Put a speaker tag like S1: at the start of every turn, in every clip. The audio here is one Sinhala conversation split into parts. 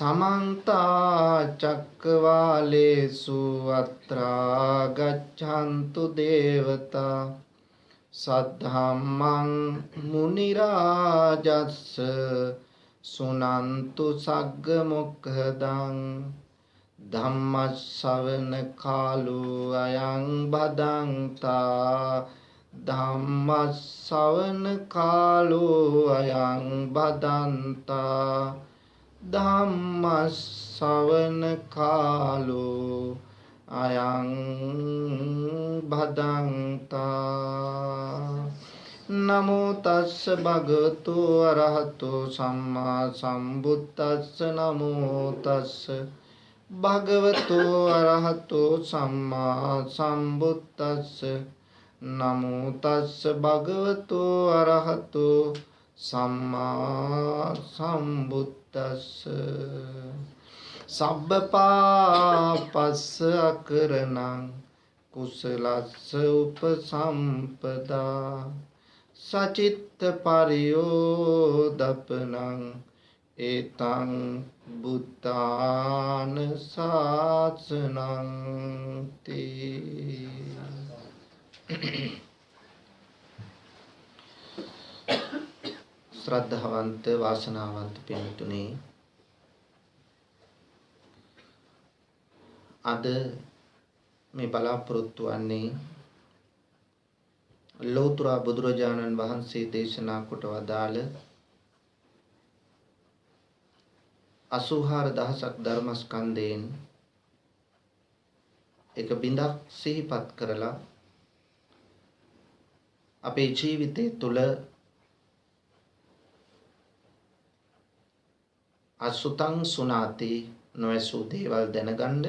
S1: समन्त चक्रवालेषु अत्रा गच्छन्तु देवता सद्धम्मं मुनिराजस्स सुनन्तु सग्गमुखदं धम्मश्रवण कालो अयं भदन्ता धम्मश्रवण कालो अयं भदन्ता धम्मश्रवण कालो अयं भदन्ता। नमो तस् भगवतो अरहतो सम्मा सम्बुद्दस्स नमो तस् भगवतो अरहतो सम्मा सम्बुद्दस्स नमो तस् भगवतो अरहतो सम्मा सम्बुद्दस्स। सब्ब पापस्स अकरणं कुशलस्स उपसम्पदा सचित्त परियोदपनं एतं बुद्धान शासनं ते। श्रद्धावंत वासनावंत पिंटुने අද මේ බලාපොරොත්තු වන්නේ ලෝතර බුදුරජාණන් වහන්සේ දේශනා කොට වදාළ 84000ක් ධර්මස්කන්ධයෙන් එක බිඳක් සිහිපත් කරලා අපේ ජීවිතය තුළ අසුතං සුනාති නොඇසූ දේවල් දැනගන්න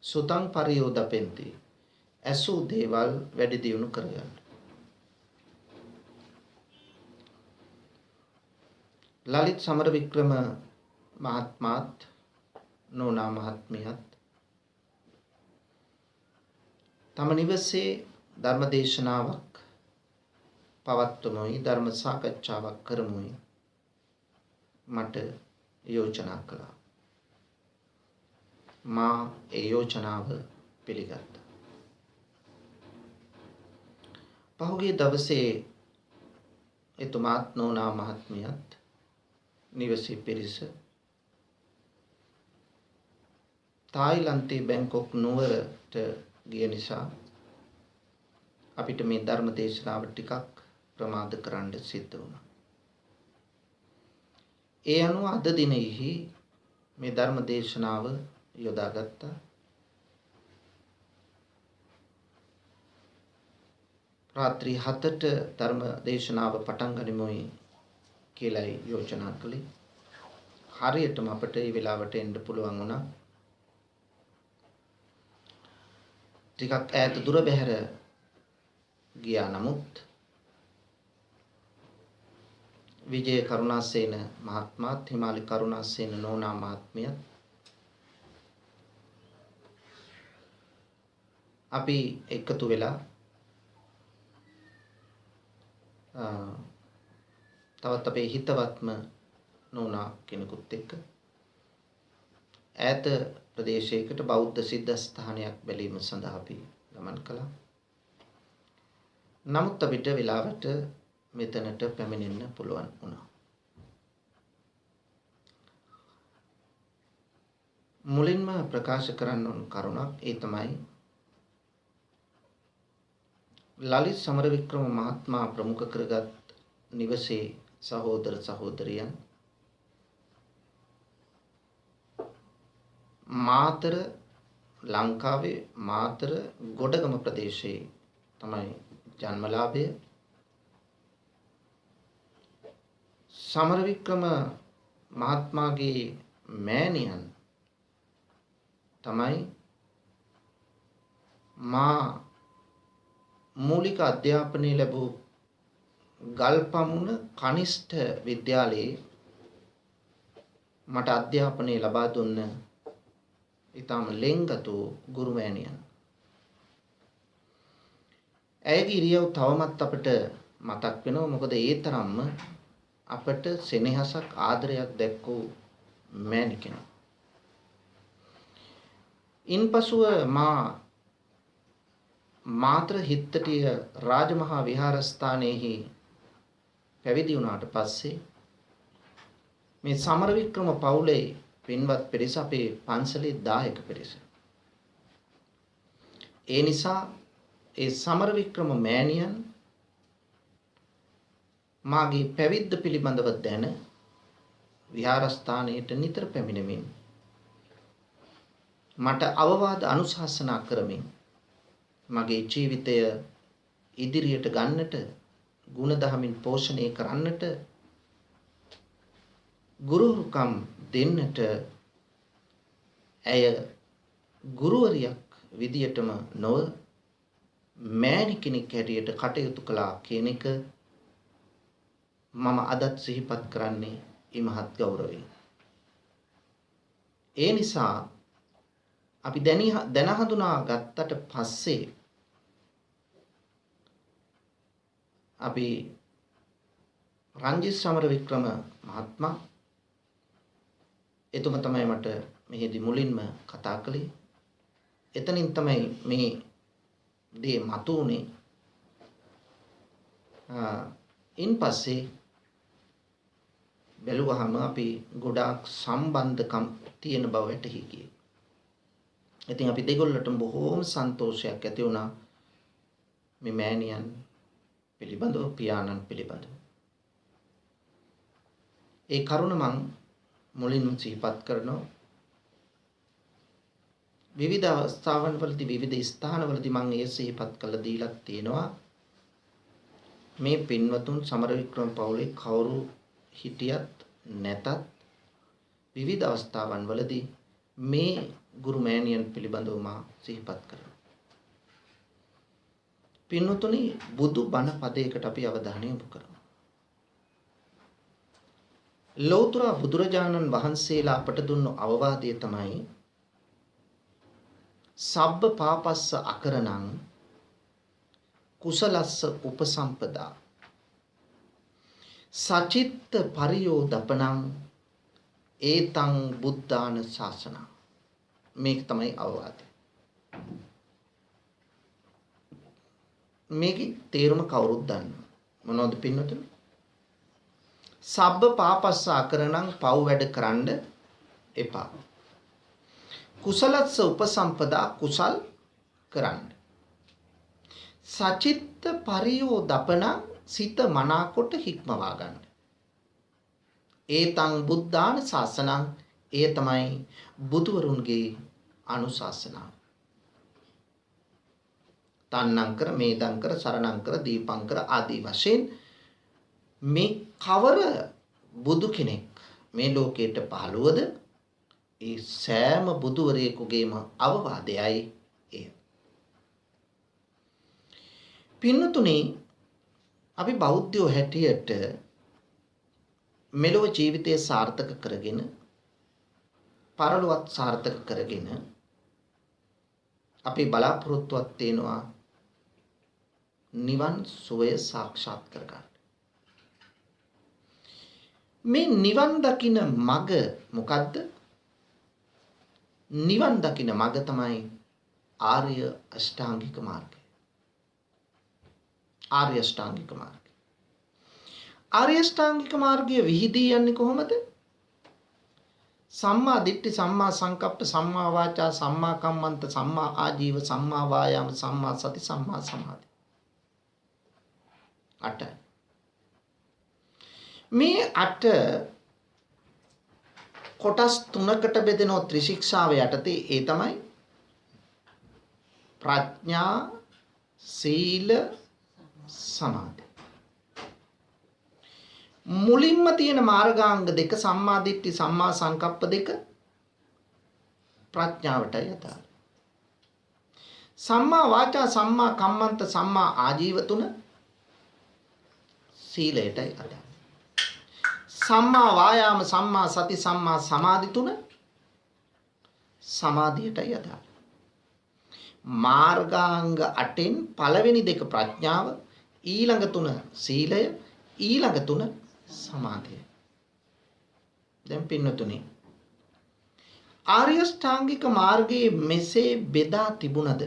S1: සුතං පරියෝදපෙන්ති ඇසූ දේවල් වැඩි දියුණු කරගන්න. ලලිත් සමරවික්‍රම මහත්මාත් නෝනා මහත්මියත් තම නිවසේ ධර්ම දේශනාවක් පවත්වමුයි ධර්ම සාකච්ඡාවක් කරමුයි මට යෝජනා කළා. මා ඒ යෝජනාව පිළිගත්තා. පහුගිය දවසේ එතුමාත් නෝනා මහත්මියත් නිවසේ පිරිස තායිලන්තයේ බැංකොක් නුවරට ගිය නිසා අපිට මේ ධර්ම දේශනාව ටිකක් ප්‍රමාද කරන්න සිද්ධ වුණා. ඒ අනුව අද දිනෙහි මේ ධර්ම දේශනාව යොදාගත්තා. රාත්‍රී 7ට ධර්ම දේශනාව පටන් ගනිමුයි කියලායි යෝජනා කළේ. හරියටම අපට මේ වෙලාවට එන්න පුළුවන් වුණා. ටිකක් ඈත දුර බැහැර ගියා නමුත් විජය කරුණාසේන මහත්මයාත් හිමාලි කරුණාසේන නෝනා මහත්මියත් අපි එකතු වෙලා තවත් අපේ හිතවත්ම නෝනා කෙනෙකුත් එක්ක ඈත ප්‍රදේශයකට බෞද්ධ සිද්ධාස්ථානයක් බැලීම සඳහා අපි ගමන් කළා. නමුත් අපිට වෙලාවට මෙතනට පැමිණෙන්න පුළුවන් වුණා. මුලින්ම ප්‍රකාශ කරන්න ඕන කරුණක් ඒ තමයි ලලිත් සමරවික්‍රම මහත්මයා ප්‍රමුඛ කරගත් නිවසේ සහෝදර සහෝදරියන් මාතර ලංකාවේ මාතර ගොඩගම ප්‍රදේශයේ තමයි ජන්මලාභය. සමරවික්‍රම මහත්මයාගේ මෑණියන් තමයි මා මූලික අධ්‍යාපනය ලැබූ ගල්පමුණ කනිෂ්ඨ විද්‍යාලයේ මට අධ්‍යාපනය ලබා දුන්න ඊටම ලෙන්ගතු ගුරුමෑණියන්. ඇයගේ ඉරියව් තවමත් අපට මතක් වෙනවා. මොකද ඒ තරම්ම අපට සෙනෙහසක් ආදරයක් දැක්වූ මෑණි කෙනෙක්. ඉන්පසුව මා මාතර හිත්තටිය රාජමහා විහාරස්ථානයේහි පැවිදි වුණාට පස්සේ මේ සමරවික්‍රම පවුලේ පින්වත් පිරිස අපේ පන්සලේ දායක පිරිස. ඒ නිසා ඒ සමරවික්‍රම මෑණියන් මාගේ පැවිද්ද පිළිබඳව දැන විහාරස්ථානයට නිතර පැමිණෙමින් මට අවවාද අනුශාසනා කරමින් මගේ ජීවිතය ඉදිරියට ගන්නට ගුණධර්මෙන් පෝෂණය කරන්නට ගුරුකම් දෙන්නට ඇය ගුරුවරියක් විදියටම නොව මෑණි කෙනෙක් හැටියට කටයුතු කළා කියන එක මම අදත් සිහිපත් කරන්නේ ඉමහත් ගෞරවයෙන්. ඒ නිසා අපි දැන හඳුනා ගත්තට පස්සේ අපි රංජිත් සමරවික්‍රම මහත්මයා එතුම තමයි මට මෙහිදී මුලින්ම කතා කළේ. එතනින් තමයි මේ දේ මතුනේ. ඉන්පස්සේ බැලුවහම අපි ගොඩාක් සම්බන්ධකම් තියෙන බව වැටහි ගියේ. ඉතින් අපි දෙගොල්ලට බොහෝම සන්තෝෂයක් ඇති වුණා මේ මෑණියන් පිළිබඳව, පියාණන් පිළිබඳව. ඒ කරුණ මං මුලින්ම සිහිපත් කරනවා. විවිධ අවස්ථාවන් වලදී විවිධ ස්ථානවලදී මම ඒ සිහිපත් කළ දීලා තියෙනවා. මේ පින්වතුන් සමරවික්‍රම පවුලේ කවුරු හිටියත් නැතත් විවිධ අවස්ථාවන් වලදී මේ ගුරු මෑණියන් පිළිබඳව මා සිහිපත් කරනවා. පින්වතුනි, බුදු බණ පදයකට අපි අවධානය යොමු කරමු. ලෞතර බුදුරජාණන් වහන්සේලා අපට දුන්නු අවවාදය තමයි සබ්බ පාපස්ස අකරණං කුසලස්ස උපසම්පදා සචිත්ත පරියෝදපණං ඒතං බුද්ධාන ශාසනං. මේක තමයි අවවාදය. මේකේ තේරුම කවුරුත් දන්නවා. මොනවද පින්නතුනි? සබ්බ පාපස්ස අකරණං, පව් වැඩ කරන්න එපා. කුසලස්ස උපසම්පදා, කුසල් කරන්න. සචිත්ත පරියෝදපණං, සිත මනාකොට හික්මවා ගන්න. ඒතං බුද්ධාන ශාසනං, ඒ තමයි බුදුවරුන්ගේ අනුශාසනාව. තන්නංකර, මේදංකර, සරණංකර, දීපංකර ආදී වශයෙන් මේ කවර බුදු කෙනෙක් මේ ලෝකයට පහළ වුවද ඒ සෑම බුදුවරයෙකුගේම අවවාදයයි එය. පින්නතුනි, අපි බෞද්ධයෝ හැටියට මෙලොව ජීවිතය සාර්ථක කරගෙන පරලොවත් සාර්ථක කරගෙන අපි බලාපොරොත්තුවක් තියෙනවා නිවන් සුවය සාක්ෂාත් කරගන්න. මේ නිවන් දකින මඟ මොකද්ද? නිවන් දකින මඟ තමයි ආර්ය අෂ්ටාංගික මාර්ගය. ආර්ය අෂ්ටාංගික මාර්ගය. ආර්ය අෂ්ටාංගික මාර්ගය විහිදී යන්නේ කොහොමද? සම්මා දිට්ඨි, සම්මා සංකප්ප, සම්මා වාචා, සම්මා කම්මන්ත, සම්මා ආජීව, සම්මා වායාම, සම්මා සති, සම්මා සමාධි. 8. මේ 8 කොටස් 3කට බෙදෙන ත්‍රිශික්ෂාව යටතේ ඒ තමයි ප්‍රඥා, සීල, සමාධි. මුලින්ම තියෙන මාර්ගාංග දෙක, සම්මා දිට්ඨි, සම්මා සංකප්ප දෙක ප්‍රඥාවටයි අදාළ. සම්මා වාචා, සම්මා කම්මන්ත, සම්මා ආජීව තුන සීලයටයි අදාළ. සම්මා වායාම, සම්මා සති, සම්මා සමාධි තුන සමාධියටයි අදාළ. මාර්ගාංග 8න් පළවෙනි දෙක ප්‍රඥාව, ඊළඟ තුන සීලය, ඊළඟ තුන සමාධිය. දැන් පින්නතුනි, ආර්ය ශ්‍රාංගික මාර්ගයේ මෙසේ බෙදා තිබුණද?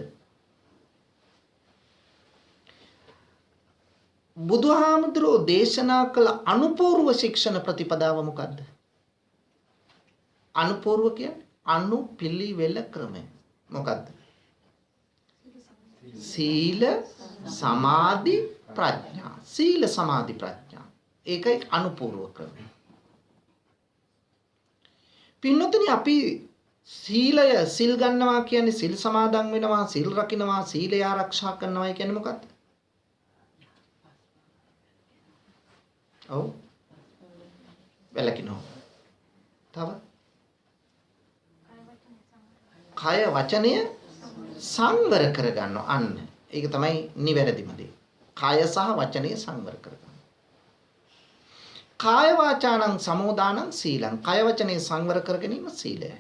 S1: බුදුහාමුදුරෝ දේශනා කළ අනුපූර්ව ශික්ෂණ ප්‍රතිපදාව මොකද්ද? අනුපූර්ව කියන්නේ අනුපිළිවෙල ක්‍රමය. මොකද්ද? සීල සමාධි ප්‍රඥා. සීල සමාධි ප්‍රඥා. ඒකයි අනුපූර්ව ක්‍රමය. පින්නතුනි අපි සීලය සිල් ගන්නවා කියන්නේ සිල් සමාදන් වෙනවා, සිල් රකින්නවා, සීලය ආරක්ෂා කරනවා කියන්නේ මොකක්ද? ඔව්. වැලකිනවා. තව කය වචනය සංවර කරගන්නවා. අන්න ඒක තමයි නිවැරදිම දේ. කය සහ වචනය සංවර කරගන්න. කාය වාචානං සමෝදානං සීලං. කය වචනේ සංවර කර ගැනීම සීලයයි.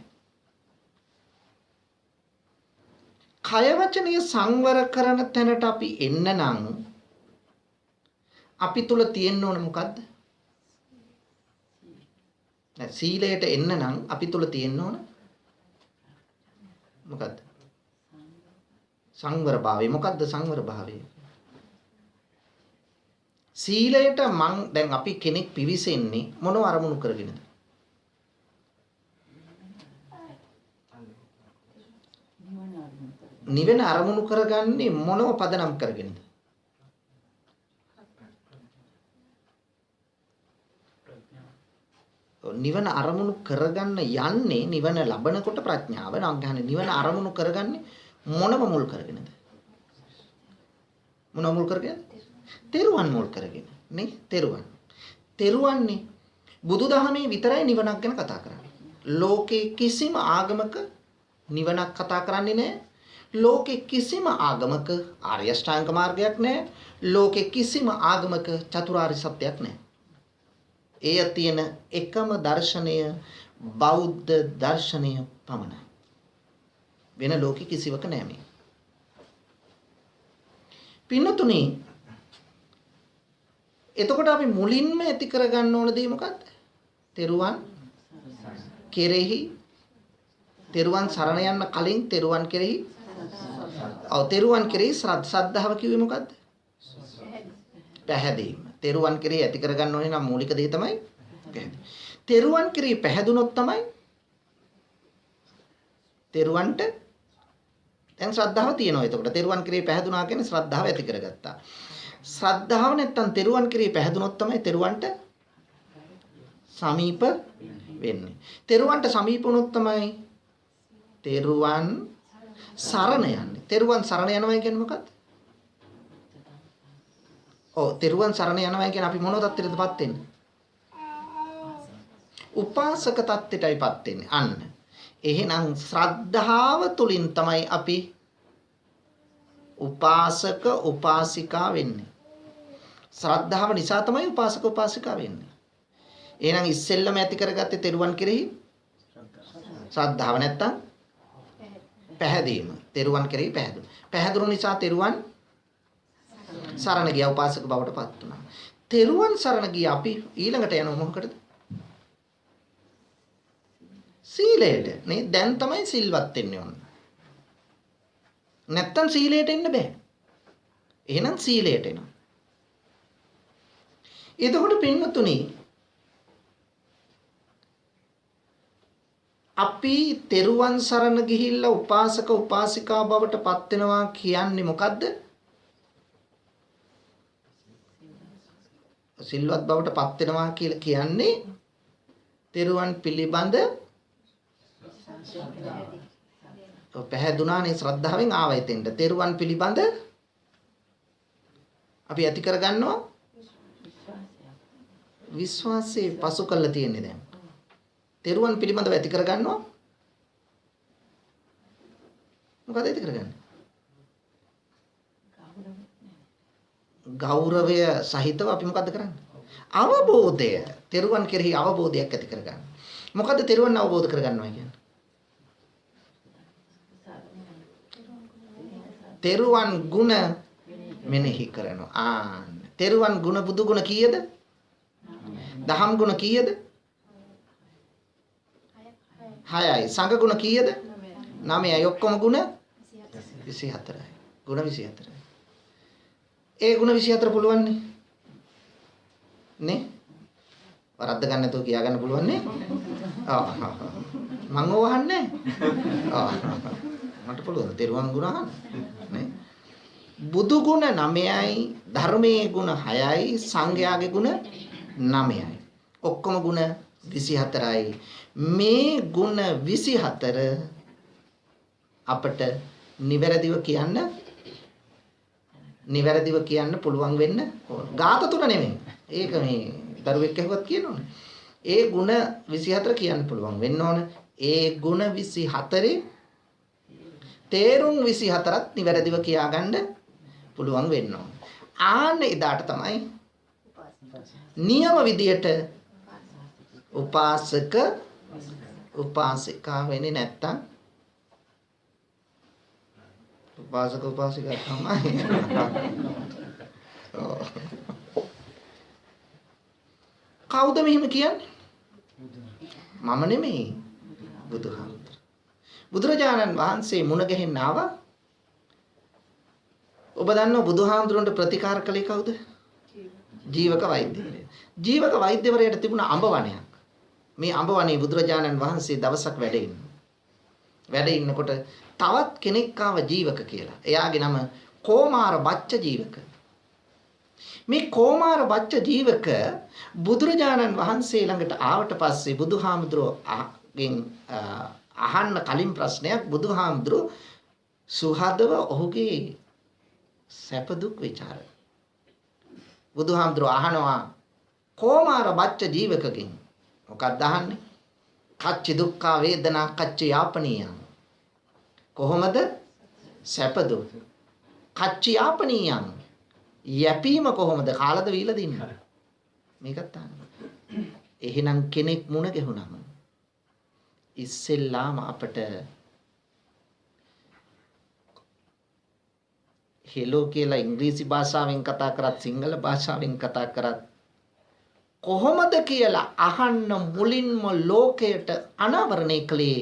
S1: කය වචනේ සංවර කරන තැනට අපි එන්න නම් අපි තුල තියෙන්න ඕන මොකද්ද? සීලයට එන්න නම් අපි තුල තියෙන්න ඕන මොකද්ද? සංවර භාවය. මොකද්ද සංවර භාවය? සීලයට දැන් අපි කෙනෙක් පිවිසෙන්නේ මොනව අරමුණු කරගෙනද? නිවන අරමුණු කරගන්නේ මොනව පදනම් කරගෙනද? නිවන අරමුණු කරගන්න යන්නේ නිවන ලබනකොට ප්‍රඥාව නම් ගන්න. නිවන අරමුණු කරගන්නේ මොනව මුල් කරගෙනද? මොනව මුල් කරගෙනද? තෙරුවන් මුල් කරගෙන නේ. තෙරුවන්නේ බුදුදහමේ විතරයි නිවනක් ගැන කතා කරන්නේ. ලෝකේ කිසිම ආගමක නිවනක් කතා කරන්නේ නැහැ. ලෝකේ කිසිම ආගමක ආර්ය අෂ්ටාංග මාර්ගයක් නැහැ. ලෝකේ කිසිම ආගමක චතුරාර්ය සත්‍යයක් නැහැ. එය තියෙන එකම දර්ශනය බෞද්ධ දර්ශනය පමණයි. වෙන ලෝකෙ කිසිවක නැහැ මේ. පින්නතුනි, එතකොට අපි මුලින්ම ඇති කරගන්න ඕන දේ මොකක්ද? තෙරුවන් කෙරෙහි, තෙරුවන් සරණ යන්න කලින් තෙරුවන් කෙරෙහි, තෙරුවන් කෙරෙහි ශ්‍රද්ධාව කිව්වේ මොකද්ද? පැහැදීම. තෙරුවන් කෙරෙහි ඇති කරගන්න ඕනේ නම් මූලික දේ තමයි පැහැදීම. තෙරුවන් කෙරෙහි පැහැදුනොත් තමයි තෙරුවන්ට දැන් ශ්‍රද්ධාව තියෙනවා. එතකොට තෙරුවන් කෙරෙහි පැහැදුනා කියන්නේ ශ්‍රද්ධාව ඇති කරගත්තා. ශ්‍රද්ධාව නැත්තම් තෙරුවන් කෙරෙහි පැහැදුනොත් තමයි තෙරුවන්ට සමීප වෙන්නේ. තෙරුවන්ට සමීප වුණොත් තමයි තෙරුවන් සරණ යන්නේ. තෙරුවන් සරණ යනවා කියන්නේ මොකක්ද? තෙරුවන් සරණ යනවා කියන්නේ අපි මොන තත්ත්වයකටපත් වෙන්නේ? උපාසක තත්ත්වයටයිපත් වෙන්නේ. අන්න. එහෙනම් ශ්‍රද්ධාව තුලින් තමයි අපි උපාසක උපාසිකා වෙන්නේ. ශ්‍රද්ධාව නිසා තමයි උපාසක උපාසිකා වෙන්නේ. එහෙනම් ඉස්සෙල්ලම ඇති කරගත්තේ තෙරුවන් කෙරෙහි ශ්‍රද්ධාව නැත්තම් පැහැදීම. තෙරුවන් කෙරෙහි පැහැදුණු නිසා තෙරුවන් සරණ ගියා, උපාසක බවට පත් වුණා. තෙරුවන් සරණ ගියා අපි ඊළඟට යනවා මොකටද? සීලයට. නේ දැන් තමයි සිල්වත් වෙන්නේ ඔන්න. නැත්තම් සීලයට එන්න බෑ. එහෙනම් සීලයට එනවා. එතකොට පින්වතුනි, අපි තෙරුවන් සරණ ගිහිල්ලා උපාසක උපාසිකා බවට පත් වෙනවා කියන්නේ මොකද්ද? සිල්වත් බවට පත් වෙනවා කියලා කියන්නේ තෙරුවන් පිළිබඳ පැහැදුනානේ ශ්‍රද්ධාවෙන් ආවා එතෙන්ට. තෙරුවන් පිළිබඳ අපි ඇති කරගන්නවා විශ්වාසය පසු කරලා තියෙන්නේ දැන්. තෙරුවන් පිළිබඳව ඇති කරගන්නවා මොකද ඇති කරගන්නේ? ගෞරවය සහිතව අපි මොකද්ද කරන්නේ? අවබෝධය. තෙරුවන් කෙරෙහි අවබෝධයක් ඇති කරගන්න. මොකද්ද තෙරුවන් අවබෝධ කරගන්නවා කියන්නේ? තෙරුවන් ගුණ මෙනෙහි කරනවා. තෙරුවන් ගුණ බුදු ගුණ කීයද? දහම් ගුණ කීයද? 6යි. සංඝ ගුණ කීයද? 9යි. ඔක්කොම ගුණ 24යි. ගුණ 24යි. ඒ ගුණ 24 පුළුවන් නේ? වරද්ද ගන්න නැතුව කියා ගන්න පුළුවන් නේ? මං ඕව අහන්නේ මට පුළුවන් තෙරුවන් ගුණ අහන්න නේ? බුදු ගුණ 9යි, ධර්මයේ ගුණ 6යි, සංඝයාගේ ගුණ 9යි. ඔක්කොම ගුණ 24යි. මේ ගුණ 24 අපට නිවැරදිව කියන්න පුළුවන් වෙන්න ඕන. ගාත තුන නෙමෙයි. ඒක මේ දරුවෙක් ඇහුවත් කියනෝනේ. ඒ ගුණ 24 කියන්න පුළුවන් වෙන්න ඕන. ඒ ගුණ 24 තේරුම් 24ත් නිවැරදිව කියාගන්න පුළුවන් වෙන්න ඕන. ආන්න එදාට තමයි නියම විදියට උපාසක උපාසිකා වෙන්නේ. නැත්තම් උපාසක උපාසිකා තමයි. කවුද මෙහෙම කියන්නේ? මම නෙමෙයි. බුදුහාමුදුරුවෝ. බුදුරජාණන් වහන්සේ මුණ ගැහෙන්න ආවා. ඔබ දන්නව බුදුහාමුදුරන්ට ප්‍රතිකාර කළේ කවුද? ජීවක වෛද්‍යවරයා. ජීවක වෛද්‍යවරයාට තිබුණ අඹ වනයක්. මේ අඹ වනේ බුදුරජාණන් වහන්සේ දවසක් වැඩ ඉන්නකොට තවත් කෙනෙක් ආව ජීවක කියලා. එයාගේ නම කෝමාර බච්ච ජීවක. මේ කෝමාර බච්ච ජීවක බුදුරජාණන් වහන්සේ ළඟට ආවට පස්සේ බුදුහාමුදුරුවෝගෙන් අහන්න කලින් ප්‍රශ්නයක් බුදුහාමුදුරුවෝ සුහදව ඔහුගේ සැප දුක් ਵਿਚාර. බුදුහාමුදුරුවෝ අහනවා කෝමාර බච්ච ජීවකගෙන්. මොකක්ද අහන්නේ? කච්චි දුක්ඛ වේදනා කච්චි යාපනීයං. කොහොමද සැප දුක්? කච්චි යාපනීයං. යැපීම කොහොමද? කාලද වීලා දින්නේ. මේකත් අහනවා. එහෙනම් කෙනෙක් මුණ ගැහුනම ඉස්සෙල්ලාම අපට හෙලෝ කියලා ඉංග්‍රීසි භාෂාවෙන් කතා කරත් සිංහල භාෂාවෙන් කතා කරත් කොහොමද කියලා අහන්න මුලින්ම ලෝකයට අනාවරණය කළේ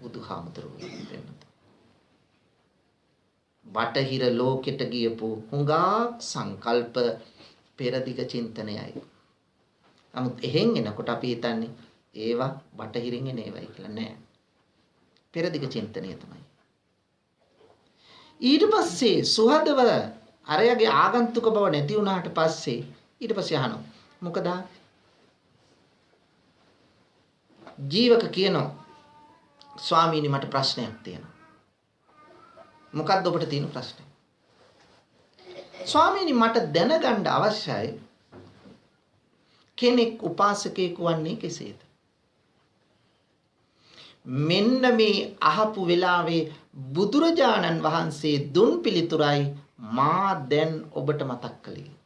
S1: බුදුහාමුදුරුවෝ. බටහිර ලෝකෙට ගියපු හුඟක් සංකල්ප පෙරදිග චින්තනයයි. නමුත් එහෙන් එනකොට අපි හිතන්නේ ඒවා බටහිරින් එන ඒවායි කියලා. නෑ. පෙරදිග චින්තනය තමයි. ඊට පස්සේ සුහදව අරයාගේ ආගන්තුක බව නැති වුණාට පස්සේ ඊට පස්සේ අහනවා මොකද? ජීවක කියනවා ස්වාමීනි මට ප්‍රශ්නයක් තියෙනවා. මොකක්ද ඔබට තියෙන ප්‍රශ්නේ? ස්වාමීනි මට දැනගන්න අවශ්‍යයි කෙනෙක් උපාසකයෙකු වන්නේ කෙසේද? මෙන්න මේ අහපු වෙලාවේ බුදුරජාණන් වහන්සේ දුන් පිළිතුරයි මා දැන් ඔබට මතක් කළේ.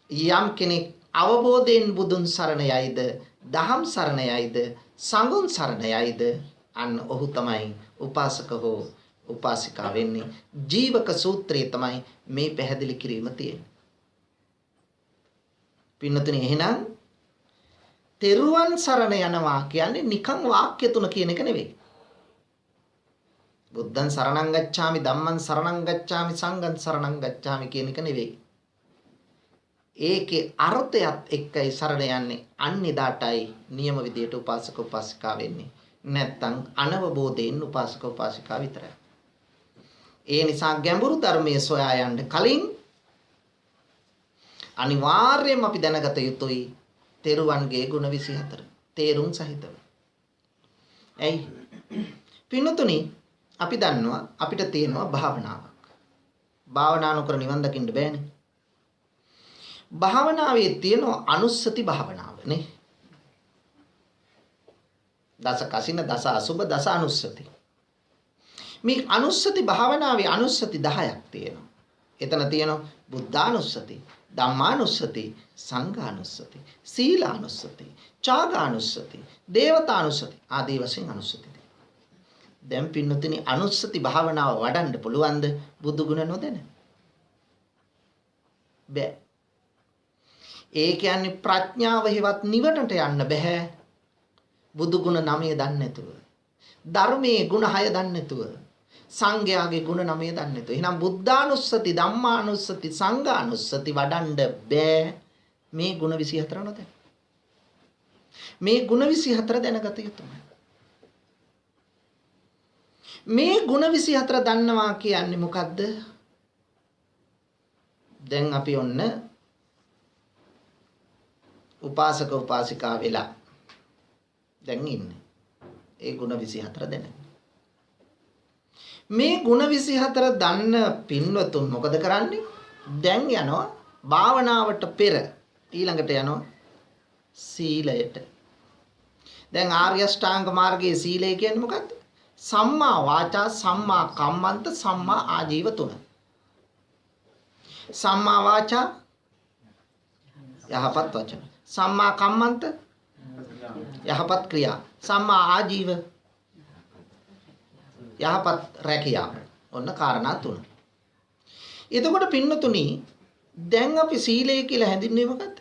S1: යම් කෙනෙක් අවබෝධයෙන් බුදුන් සරණ යයිද, දහම් සරණ යයිද, සංඝුන් සරණ යයිද, අන්න ඔහු තමයි උපාසක හෝ උපාසිකා වෙන්නේ. ජීවක සූත්‍රයේ තමයි මේ පැහැදිලි කිරීම තියෙන්නේ. පින්නතුනි එහෙනම් තෙරුවන් සරණ යනවා කියන්නේ නිකන් වාක්‍ය තුන කියන එක නෙවෙයි. බුද්ධං සරණං ගච්ඡාමි, ධම්මං සරණං ගච්ඡාමි, සංඝං සරණං ගච්ඡාමි කියන එක නෙවෙයි. ඒකේ අර්ථයත් එක්කයි සරණ යන්නේ. අන්නේදාටයි නියම විදියට උපාසක උපාසිකා වෙන්නේ. නැත්තම් අනවබෝධයෙන් උපාසක උපාසිකා විතරයි. ඒ නිසා ගැඹුරු ධර්මයේ සොයා යන්න කලින් අනිවාර්යයෙන්ම අපි දැනගත යුතුයි තෙරුවන්ගේ ගුණ 24 තේරුම් සහිතව. ඇයි? පින්නතුනි අපි දන්නවා අපිට තියෙනවා භාවනාවක්. භාවනා නොකර නිවන් දකින්න බෑනේ. භාවනාවේ තියෙන අනුස්සති භාවනාව නේ. දස කසින, දස අසුබ, දස අනුස්සති. මේ අනුස්සති භාවනාවේ අනුස්සති 10ක් තියෙනවා. එතන තියෙනවා බුද්ධානුස්සති, ධම්මානුස්සති, සංඝානුස්සති, සීලානුස්සති, ත්‍යාගානුස්සති, දේවතානුස්සති ආදී වශයෙන් අනුස්සති. දැන් පින්නතුනි අනුස්සති භාවනාව වඩන්න පුළුවන්ද බුදු ගුණ නොදැන? බෑ. ඒ කියන්නේ ප්‍රඥාව හේවත් නිවනට යන්න බෑ. බුදු ගුණ 9 දන්නේ නැතුව. ධර්මයේ ගුණ 6 දන්නේ නැතුව. සංඝයාගේ ගුණ 9 දන්නේ නැතුව. එහෙනම් බුද්ධානුස්සති, ධම්මානුස්සති, සංඝානුස්සති වඩන්න බෑ. මේ ගුණ 24 නොදැන. මේ ගුණ 24 දැනගත යුතුයි. මේ ගුණ 24 දන්නවා කියන්නේ මොකද්ද? දැන් අපි ඔන්න උපාසක උපාසිකා වෙලා දැන් ඉන්නේ. ඒ ගුණ 24 දැන. මේ ගුණ 24 දන්න පින්වතුන් මොකද කරන්නේ? දැන් යනවා භාවනාවට පෙර ඊළඟට යනවා සීලයට. දැන් ආර්ය අෂ්ටාංග මාර්ගයේ සීලය කියන්නේ මොකද්ද? සම්මා වාචා, සම්මා කම්මන්ත, සම්මා ආජීව තුන. සම්මා වාචා යහපත් වචන. සම්මා කම්මන්ත යහපත් ක්‍රියා. සම්මා ආජීව යහපත් රැකියාව. ඔන්න කාරණා තුන. එතකොට පින්නතුනි දැන් අපි සීලය කියලා හැඳින්වෙන්නේ මොකද්ද?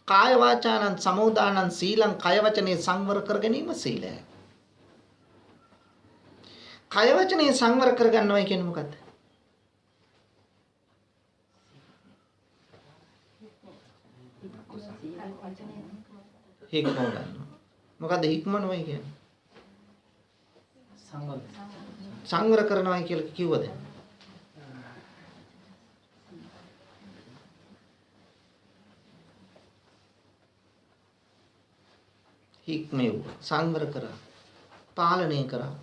S1: කාය වාචානං සමෝදානං සීලං. කය වචනේ සංවර කර ගැනීම සීලය. කය වචනේ සංවර කර ගන්නවා කියන්නේ මොකද්ද? හික්මව ගන්නවා. මොකද්ද හික්මනවා කියන්නේ? සංවර කරනවා කියලා කිව්වද? හික්මෙව් සංවර කරා, පාලනය කරා.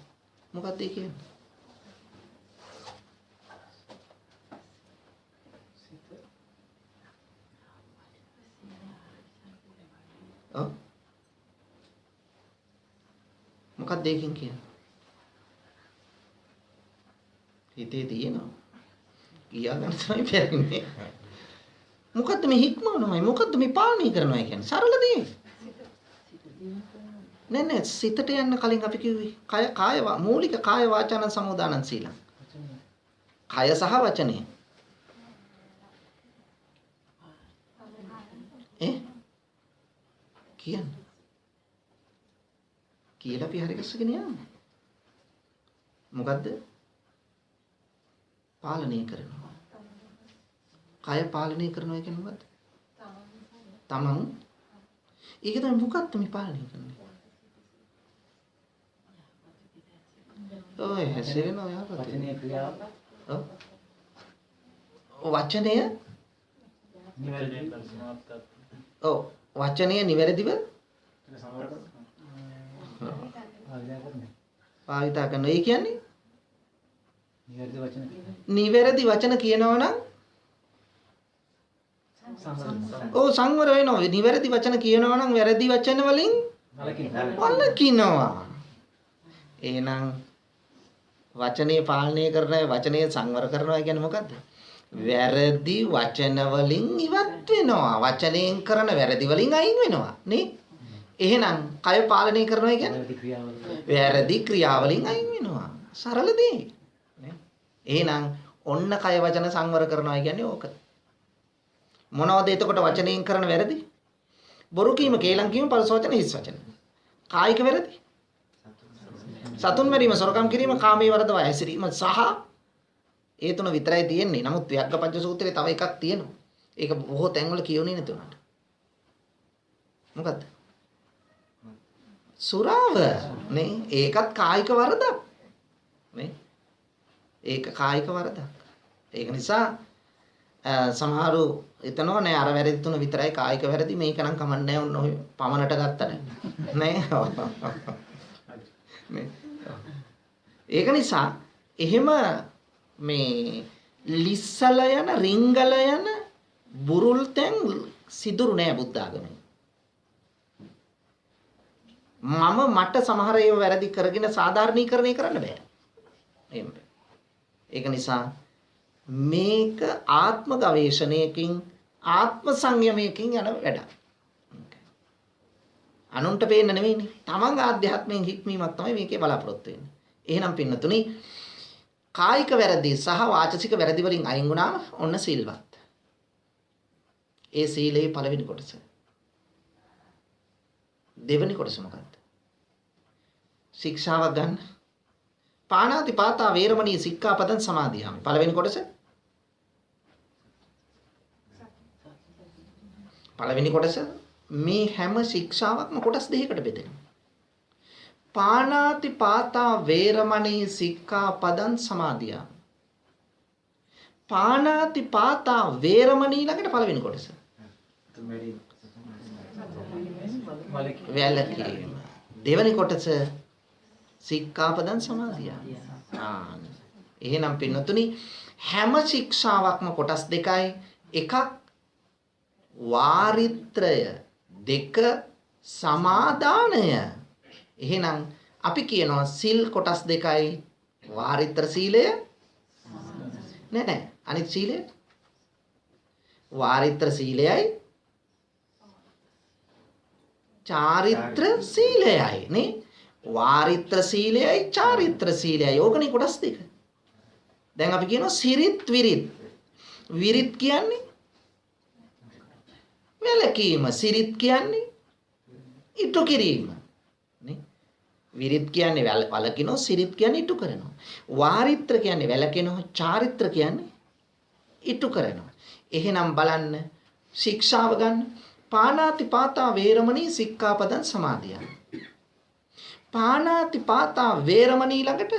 S1: මොකක්ද ඒ කියන්නේ? මොකක්ද ඒකෙන් කියන්නේ? හිතේ තියෙනවා. කියා ගන්න තමයි බැරිනේ. මොකද්ද මේ හික්මවනවයි? මොකද්ද මේ පාලනය කරනවා කියන්නේ? සරල දේ. නෑ සිතට යන්න කලින් අපි කිව්වේ කාය මූලික කාය වාචාන සමුදානං සීලං. කය සහ වචනය. කියන්නේ කියලා අපි හරි ගස්සගෙන යන්නේ. මොකද්ද? පාලනය කරනවා. කය පාලනය කරනවා කියන්නේ මොකද්ද? තමන්. ඒක තමයි මොකක්ද මේ පාලනය කරන්නේ? ඔය හැසිරෙනවා යාපත. වචනේ ක්‍රියාව. වචනය වචනය නිවැරදිව භාවිතා කරනවා. ඒ කියන්නේ නිවැරදි වචන කියනවා නම් සංවර වෙනවා. නිවැරදි වචන කියනවා නම් වැරදි වචන වලින් වළකිනවා. එහෙනම් වචනේ පාලනය කරනවා, වචනේ සංවර කරනවා කියන්නේ මොකද්ද? වැරදි වචන වලින් ඉවත් වෙනවා. වචනයෙන් කරන වැරදි වලින් අයින් වෙනවා නේ? එහෙනම් කය පාලනය කරනවා කියන්නේ වැරදි ක්‍රියාවලින් අයින් වෙනවා. සරල දේ නේ? එහෙනම් ඔන්න කය වචන සංවර කරනවා කියන්නේ ඕක. මොනවද එතකොට වචනයෙන් කරන වැරදි? බොරු කීම, කේලම් කීම, පරස වචන, හිස් වචන. කායික වැරදි. සතුන් මරීම, සොරකම් කිරීම, කාමයේ වරදවා හැසිරීම සහ ඒ තුන විතරයි තියෙන්නේ. නමුත් ව්‍යග්ගපච්ච සූත්‍රයේ තව එකක් තියෙනවා. ඒක බොහෝ තැන්වල කියවුනේ නැති උනට. මොකද්ද? සුරාව නේ? ඒකත් කායික වරදක් නේ? ඒක කායික වරදක්. ඒක නිසා සමහරු එතනෝ නෑ අර වැරදි තුන විතරයි කායික වැරදි, මේක නම් කමන්නේ නැහැ. ඔය පමනට ගත්තට නේ? නේ? ඒක නිසා එහෙම මේ ලිස්සල යන, රිංගල යන බුරුල් තැන් සිදුරු නෑ බුද්ධ ආගමේ. මට සමහර ඒවා වැරදි කරගෙන සාධාරණීකරණය කරන්න බෑ. එහෙම. ඒක නිසා මේක ආත්ම ගවේෂණයකින්, ආත්ම සංයමයකින් යන වැඩක්. අනුන්ට පේන්න නෙවෙයිනේ. තමන් ආධ්‍යාත්මයෙන් හික්මීමක් තමයි මේකේ බලාපොරොත්තු වෙන්නේ. එහෙනම් පින්නතුනි, කායික වැරදි සහ වාචසික වැරදි වලින් අයින් වුණාම ඔන්න සිල්වත්. ඒ සීලේ පළවෙනි කොටස. දෙවෙනි කොටස මොකක්ද? ශික්ෂාවක් ගන්න. පාණාති පාතා වේරමණී සික්ඛාපදං සමාදියාමි. පළවෙනි කොටස. පළවෙනි කොටස මේ හැම ශික්ෂාවක්ම කොටස් දෙකකට බෙදෙනවා. පාණාති පාතා වේරමණී සික්ඛාපදං සමාදියාමි. පාණාති පාතා වේරමණී ළඟට පළවෙනි කොටස. වැළකීම. දෙවෙනි කොටස සික්ඛාපදං සමාදියාමි. එහෙනම් පින්නතුනි හැම ශික්ෂාවක්ම කොටස් දෙකයි. එකක් වාරිත්‍රය, දෙක සමාදානය. එහෙනම් අපි කියනවා සිල් කොටස් දෙකයි. වාරිත්‍ර සීලය නෑ අනිත් සීලය. වාරිත්‍ර සීලයයි චාරිත්‍ර සීලයයි නේ. වාරිත්‍ර සීලයයි චාරිත්‍ර සීලයයි. ඕකනේ කොටස් දෙක. දැන් අපි කියනවා සිරිත් විරිත්. විරිත් කියන්නේ වැළකීම. සිරිත් කියන්නේ ඉටු කිරීම නේ. විරිත් කියන්නේ වළකිනවා, සිරිත් කියන්නේ ඉටු කරනවා. වාරිත්‍ර කියන්නේ වැළකෙනවා, චාරිත්‍ර කියන්නේ ඉටු කරනවා. එහෙනම් බලන්න ශික්ෂාව ගන්න. පාණාති පාතා වේරමණී සික්ඛාපදං සමාදියාමි. පාණාති පාතා වේරමණී ළඟට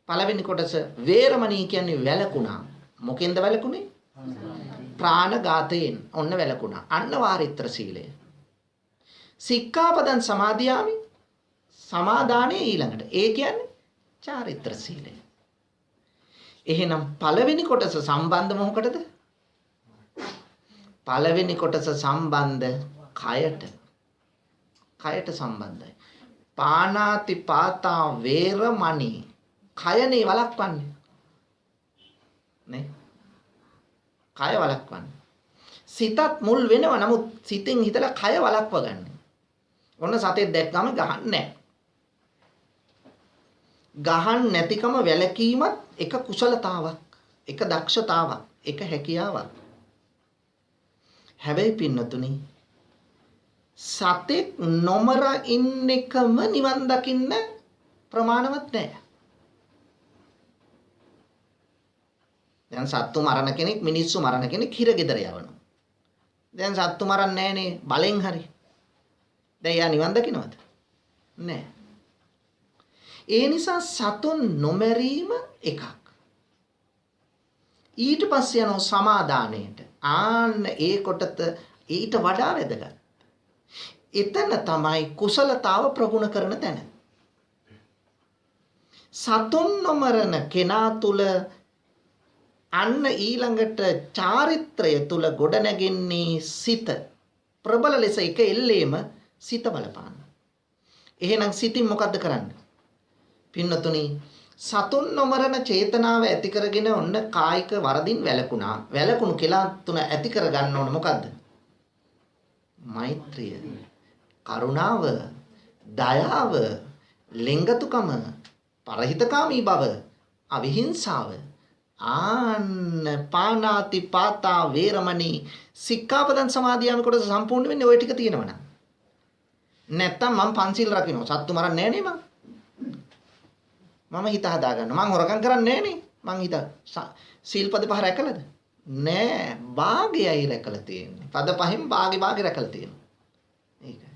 S1: පළවෙනි කොටස වේරමණී කියන්නේ වැළකුණා. මොකෙන්ද වැළකුනේ? ප්‍රාණඝාතයෙන්. ඔන්න වැළකුණා. අන්න වාරිත්‍ර සීලය. සික්ඛාපදං සමාදියාමි. සමාදානයේ ඊළඟට. ඒ කියන්නේ චාරිත්‍ර සීලය. එහෙනම් පළවෙනි කොටස සම්බන්ධ මොකටද? පළවෙනි කොටස සම්බන්ධ කයට. කයට සම්බන්ධයි. පාණාති පාතා වේරමණී. කයනේ වළක්වන්නේ. නේ? කය වළක්වන්නේ. සිතත් මුල් වෙනවා. නමුත් සිතෙන් හිතලා කය වළක්ව ගන්න. ඔන්න සතෙක් දැක්කම ගහන්නේ නැහැ. ගහන් නැතිකම වැළකීමත් එක කුසලතාවක්, එක දක්ෂතාවක්, එක හැකියාවක්. හැබැයි පින්නතුනි සතෙක් නොමර ඉන්න එකම නිවන් දකින්න ප්‍රමාණවත් නැහැ. දැන් සත්තු මරණ කෙනෙක්, මිනිස්සු මරණ කෙනෙක් හිරගෙදර යවනවා. දැන් සත්තු මරන්නේ නැහනේ බලෙන් හරි. දැන් යා නිවන් දකින්නවද? නැහැ. ඒ නිසා සතුන් නොමැරීම එකක්. ඊට පස්සේ යනවා සමාදානයට. ආන්න ඒ කොටත ඊට වඩා වැදගත්. එතන තමයි කුසලතාව ප්‍රගුණ කරන තැන. සතුන් නොමරන කෙනා තුල අන්න ඊළඟට චාරිත්‍රය තුල ගොඩනැගෙන්නේ සිත. ප්‍රබල ලෙස එක එල්ලේම සිත බලපාන. එහෙනම් සිතින් මොකද්ද කරන්නේ? පින්නතුනි සතුන් නොමරන චේතනාව ඇති කරගෙන ඔන්න කායික වරදින් වැළකුණා. වැළකුණු කෙලා තුන ඇති කර ගන්න ඕන මොකද්ද? මෛත්‍රිය, කරුණාව, දයාව, ලෙංගතුකම, පරහිතකාමී බව, අවිහිංසාව. ආන්න පාණාති පාතා වේරමණී සික්ඛාපදං සමාදියාමි කොටස සම්පූර්ණ වෙන්නේ ওই ටික තියෙනවනම්. නැත්තම් මම පන්සිල් රකින්න සත්තු මරන්නේ නැහැ නේ මම හිත හදා ගන්න. මං හොරකම් කරන්නේ නැහැ නේ. මං හිත සීල්පද පහ රැකලාද? නෑ. භාගයයි රැකලා තියෙන්නේ. පද පහෙන් භාගේ රැකලා තියෙනවා. ඒකයි.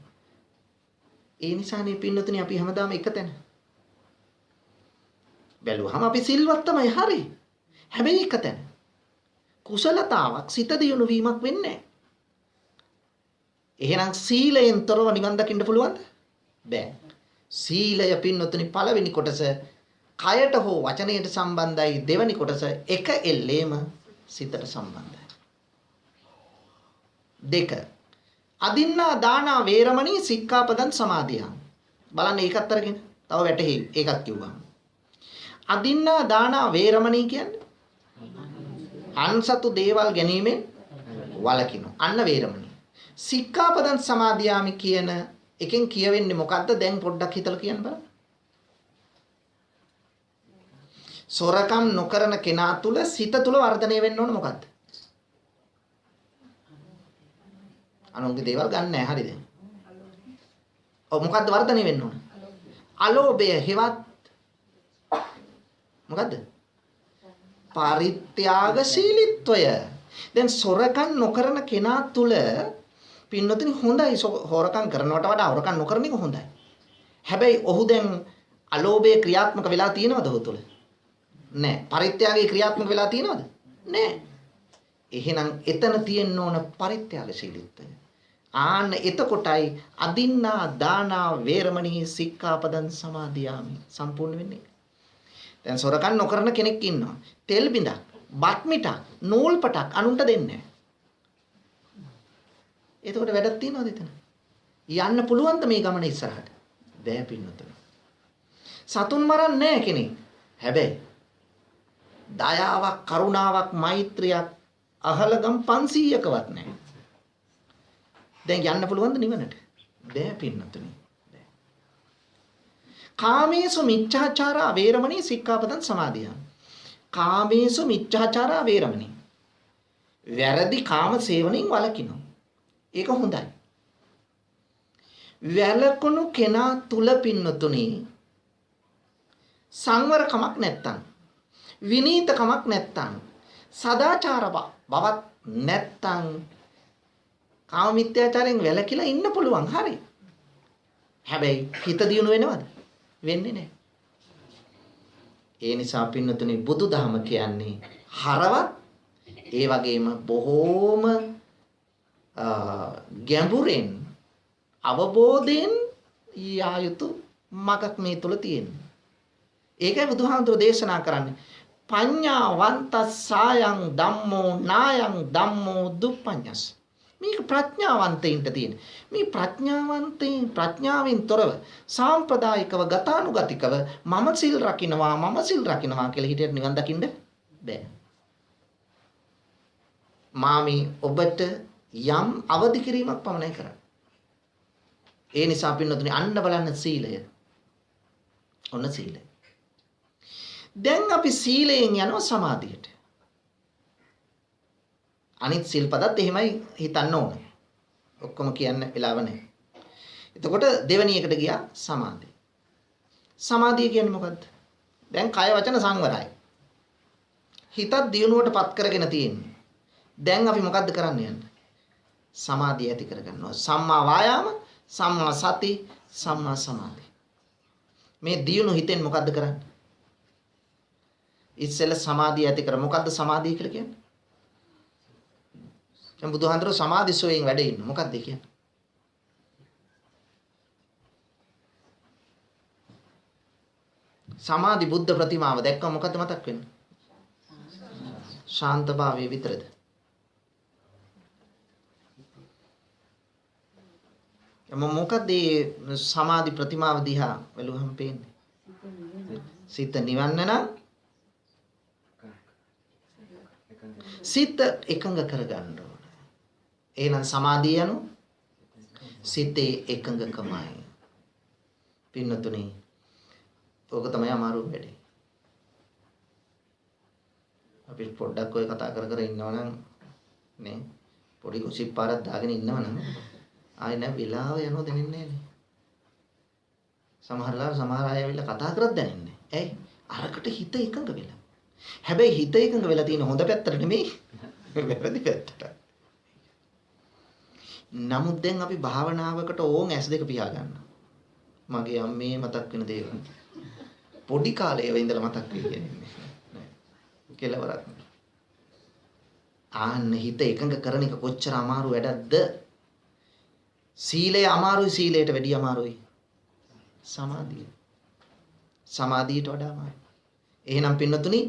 S1: ඒ නිසානේ පින්නතුනි අපි හැමදාම එකතැන. බැලුවහම අපි සිල්වත් තමයි හරි. හැබැයි එකතැන. කුසලතාවක් සිත දියුණු වීමක් වෙන්නේ නැහැ. එහෙනම් සීලයෙන් තොරව නිවන් දකින්න පුළුවන්ද? බෑ. සීලය පින්නතුනි පළවෙනි කොටස කයට හෝ වචනයට සම්බන්ධයි. දෙවෙනි කොටස එක එල්ලේම සිතට සම්බන්ධයි. දෙක අදින්නා දානා වේරමණී සික්ඛාපදං සමාදියාමි. බලන්න ඒකත් අරගෙන තව වැටහෙයි. ඒකත් කිව්වම අදින්නා දානා වේරමණී කියන්නේ අන්සතු දේවල් ගැනීමෙන් වළකිනු. අන්න වේරමණී. සික්ඛාපදං සමාදියාමි කියන එකෙන් කියවෙන්නේ මොකද්ද? දැන් පොඩ්ඩක් හිතලා කියන්න බලන්න. සොරකම් නොකරන කෙනා තුල සිත තුල වර්ධනය වෙන්න ඕන මොකද්ද? අනුන්ගේ දේවල් ගන්න නැහැ. හරිද? ඔව් මොකද්ද වර්ධනය වෙන්න ඕන? අලෝභය හෙවත් මොකද්ද? පරිත්‍යාගශීලීත්වය. දැන් සොරකම් නොකරන කෙනා තුල පින්නතුනි හොඳයි හොරකම් කරනවට වඩා හොරකම් නොකරන එක හොඳයි. හැබැයි ඔහු දැන් අලෝභයේ ක්‍රියාත්මක වෙලා තියෙනවද ඔහු තුල? නැහැ. පරිත්‍යාගයේ ක්‍රියාත්මක වෙලා තියෙනවද? නැහැ. එහෙනම් එතන තියෙන්න ඕන පරිත්‍යාගශීලීත්වය. ආන්න එතකොටයි අදින්නා දානා වේරමණී සික්ඛාපදං සමාදියාමි සම්පූර්ණ වෙන්නේ. දැන් සොරකම් නොකරන කෙනෙක් ඉන්නවා. තෙල් බිඳක්, බත් මිටක්, නූල් පටක් අනුන්ට දෙන්නේ නැහැ. එතකොට වැඩක් තියනවද එතන? යන්න පුළුවන්ද මේ ගමන ඉස්සරහට? බෑ පින්නතුනි. සතුන් මරන්නේ නැහැ කෙනෙක්. හැබැයි දයාවක්, කරුණාවක්, මෛත්‍රියක් අහලගම් 500කවත් නැහැ. දැන් යන්න පුළුවන්ද නිවනට? බෑ පින්නතුනි. බෑ. කාමේසු මිච්ඡාචාරා වේරමණී සික්ඛාපදං සමාදියාමි. කාමේසු මිච්ඡාචාරා වේරමණී. වැරදි කාම සේවනයෙන් වළකිනවා. ඒක හොඳයි. වැළකුණු කෙනා තුල පින්නතුනි සංවරකමක් නැත්තම්, විනීතකමක් නැත්තම්, සදාචාර බවක් නැත්තම් කාම මිත්‍යාචාරයෙන් වැළකීලා ඉන්න පුළුවන්. හරි. හැබැයි හිත දියුණු වෙනවද? වෙන්නේ නැහැ. ඒ නිසා පින්නතුනි බුදුදහම කියන්නේ හරවත් ඒ වගේම බොහෝම ගැඹුරෙන් අවබෝධයෙන් යා යුතු මගක් මේ තුල තියෙනවා. ඒකයි බුදුහාමුදුරෝ දේශනා කරන්නේ පඤ්ඤාවන්තස්සායන් ධම්මෝ නායන් ධම්මෝ දුප්පඤ්ඤස්. මේක ප්‍රඥාවන්තයින්ට තියෙන. මේ ප්‍රඥාවෙන් තොරව සාම්ප්‍රදායිකව ගතානුගතිකව මම සිල් රකින්නවා කියලා හිතේ නිවන් දකින්න බෑ. මාමි ඔබට යම් අවදි කිරීමක් පමණයි කරන්නේ. ඒ නිසා පින්නතුනි අන්න බලන්න සීලය. ඔන්න සීලය. දැන් අපි සීලයෙන් යනවා සමාධියට. අනිත් සිල්පදත් එහෙමයි හිතන්න ඕනේ. ඔක්කොම කියන්න වෙලාව නැහැ. එතකොට දෙවෙනි එකට ගියා සමාධිය. සමාධිය කියන්නේ මොකද්ද? දැන් කය වචන සංවරයි. හිතත් දියුණුවටපත් කරගෙන තියෙන්නේ. දැන් අපි මොකද්ද කරන්න යන්නේ? සමාධිය ඇති කරගන්නවා. සම්මා වායාම, සම්මා සති, සම්මා සමාධි. මේ දියුණු හිතෙන් මොකද්ද කරන්නේ? ඉස්සෙල්ලා සමාධිය ඇති කර. මොකද්ද සමාධිය කියලා කියන්නේ? දැන් බුදුහාඳුරෝ සමාධි සෝයෙන් වැඩ ඉන්න. මොකද්ද කියන්නේ? සමාධි බුද්ධ ප්‍රතිමාව දැක්කම මොකද්ද මතක් වෙන්නේ? ශාන්තභාවයේ විතරද? මොකද සමාධි ප්‍රතිමාව දිහා බැලුවහම පේන්නේ? සිත නිවන්න නම් සිත එකඟ කරගන්න ඕන. එහෙනම් සමාධිය යනු සිතේ එකඟකමයි. පින්නතුනි ඕක තමයි අමාරු වැඩේ. අපි පොඩ්ඩක් ඔය කතා කර ඉන්නවනම් නේ පොඩි ගොසිප් පාරක් දාගෙන ඉන්නවනම් ආයෙ නැ වෙලාව යනවා දැනෙන්නේ නැහැ. සමහර අය ඇවිල්ලා කතා කරත් දැනෙන්නේ නැහැ. ඇයි? අරකට හිත එකඟ වෙලා. හැබැයි හිත එකඟ වෙලා තියෙන හොඳ පැත්තට නෙමෙයි. වැරදි පැත්තට. නමුත් දැන් අපි භාවනාවකට ඕන් S2 පියා ගන්නවා. මගේ අම්මේ මතක් වෙන දේවල්. පොඩි කාලේ ඉඳලා මතක් වෙයි කියන්නේ. කෙලවරක්. ආන්න හිත එකඟ කරන එක කොච්චර අමාරු වැඩක්ද? සීලය අමාරුයි, සීලයට වැඩිය අමාරුයි සමාධිය. සමාධියට වඩා අමාරුයි. එහෙනම් පින්නතුනි